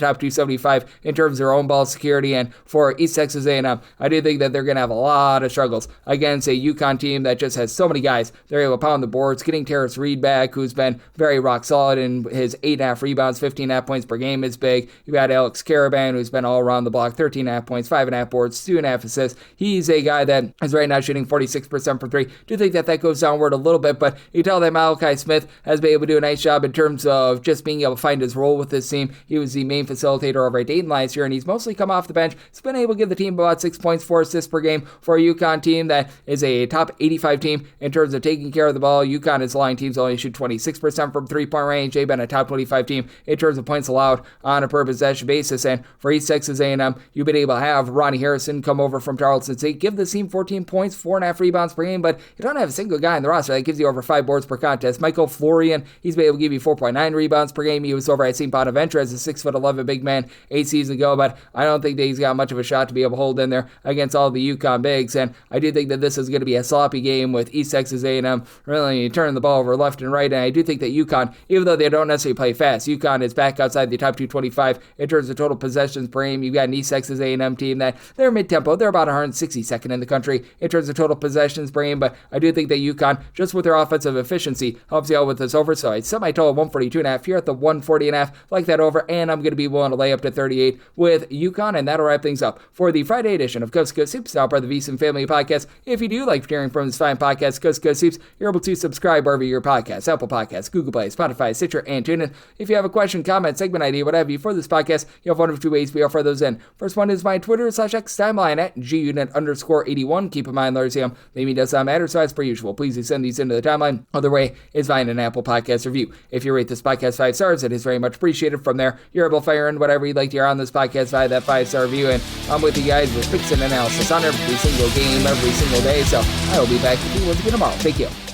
top 275 in terms of their own ball security. And for East Texas A&M, I do think that they're going to have a lot of struggles against a UConn team that just has so many guys. They're able to pound the boards, getting Terrace Reed back, who's been very rock solid in his 8.5 rebounds, 15.5 points per game is big. You've got Alex Caravan, who's been all around the block, 13.5 points, 5.5 boards, 2.5 assists. He's a guy that is right now shooting 46% from 3. Do think that goes downward a little bit, but you tell that Malachi Smith has been able to do a nice job in terms of just being able to find his role with this team. He was the main facilitator over at Dayton last year, and he's mostly come off the bench. He's been able to give the team about 6 points, 4 assists per game for a UConn team that is a top 85 team in terms of taking care of the ball. UConn is allowing teams only shoot 26% from 3-point range. They've been a top 25 team in terms of points allowed on a per possession basis, and for East Texas A&M, you've been able to have Ronnie Harrison come over from Tarleton State, give the team 14 points, 4.5 rebounds per game, but you don't have a single guy in the roster that gives you over 5 boards per contest. Michael Florian, he's been able to give you 4.9 rebounds per game. He was over at St. Bonaventure as a 6'11" big man 8 seasons ago, but I don't think that he's got much of a shot to be able to hold in there against all the UConn bigs, and I do think that this is going to be a sloppy game with East Texas A&M really turning the ball over left and right, and I do think that UConn, even though they don't necessarily play fast, UConn is back outside the top 225 in terms of total possessions per game. You've got an East Texas A&M team that they're mid-tempo. They're about 162nd in the country in terms of total possessions per game, but I do think that UConn, just with their offensive efficiency, helps you out with this over, so I set my total 142.5 here at the 140.5, like that over, and I'm going to be willing to lay up to 38 with UConn, and that'll wrap things up for the Friday edition of Coast to Coast Hoops, now part of the VSiN Family Podcast. If you do like hearing from this fine podcast, Coast to Coast Hoops, you're able to subscribe wherever your podcasts, Apple Podcasts, Google Play, Spotify, Stitcher, and TuneIn. If you have a question, comment, segment idea, whatever you for this podcast, you have one of 2 ways we offer those in. First one is my Twitter/X timeline at gunit_81. Keep in mind, Larsium, maybe does not matter, so as per usual, please do send these into the timeline. Other way is find an Apple Podcast review. If you rate this podcast 5 stars, it is very much appreciated. From there, you're able to fire in whatever you'd like to hear on this podcast via that 5-star review, and I'm with you guys with picks and analysis on every single game, every single day, so I will be back with you once again tomorrow. Thank you.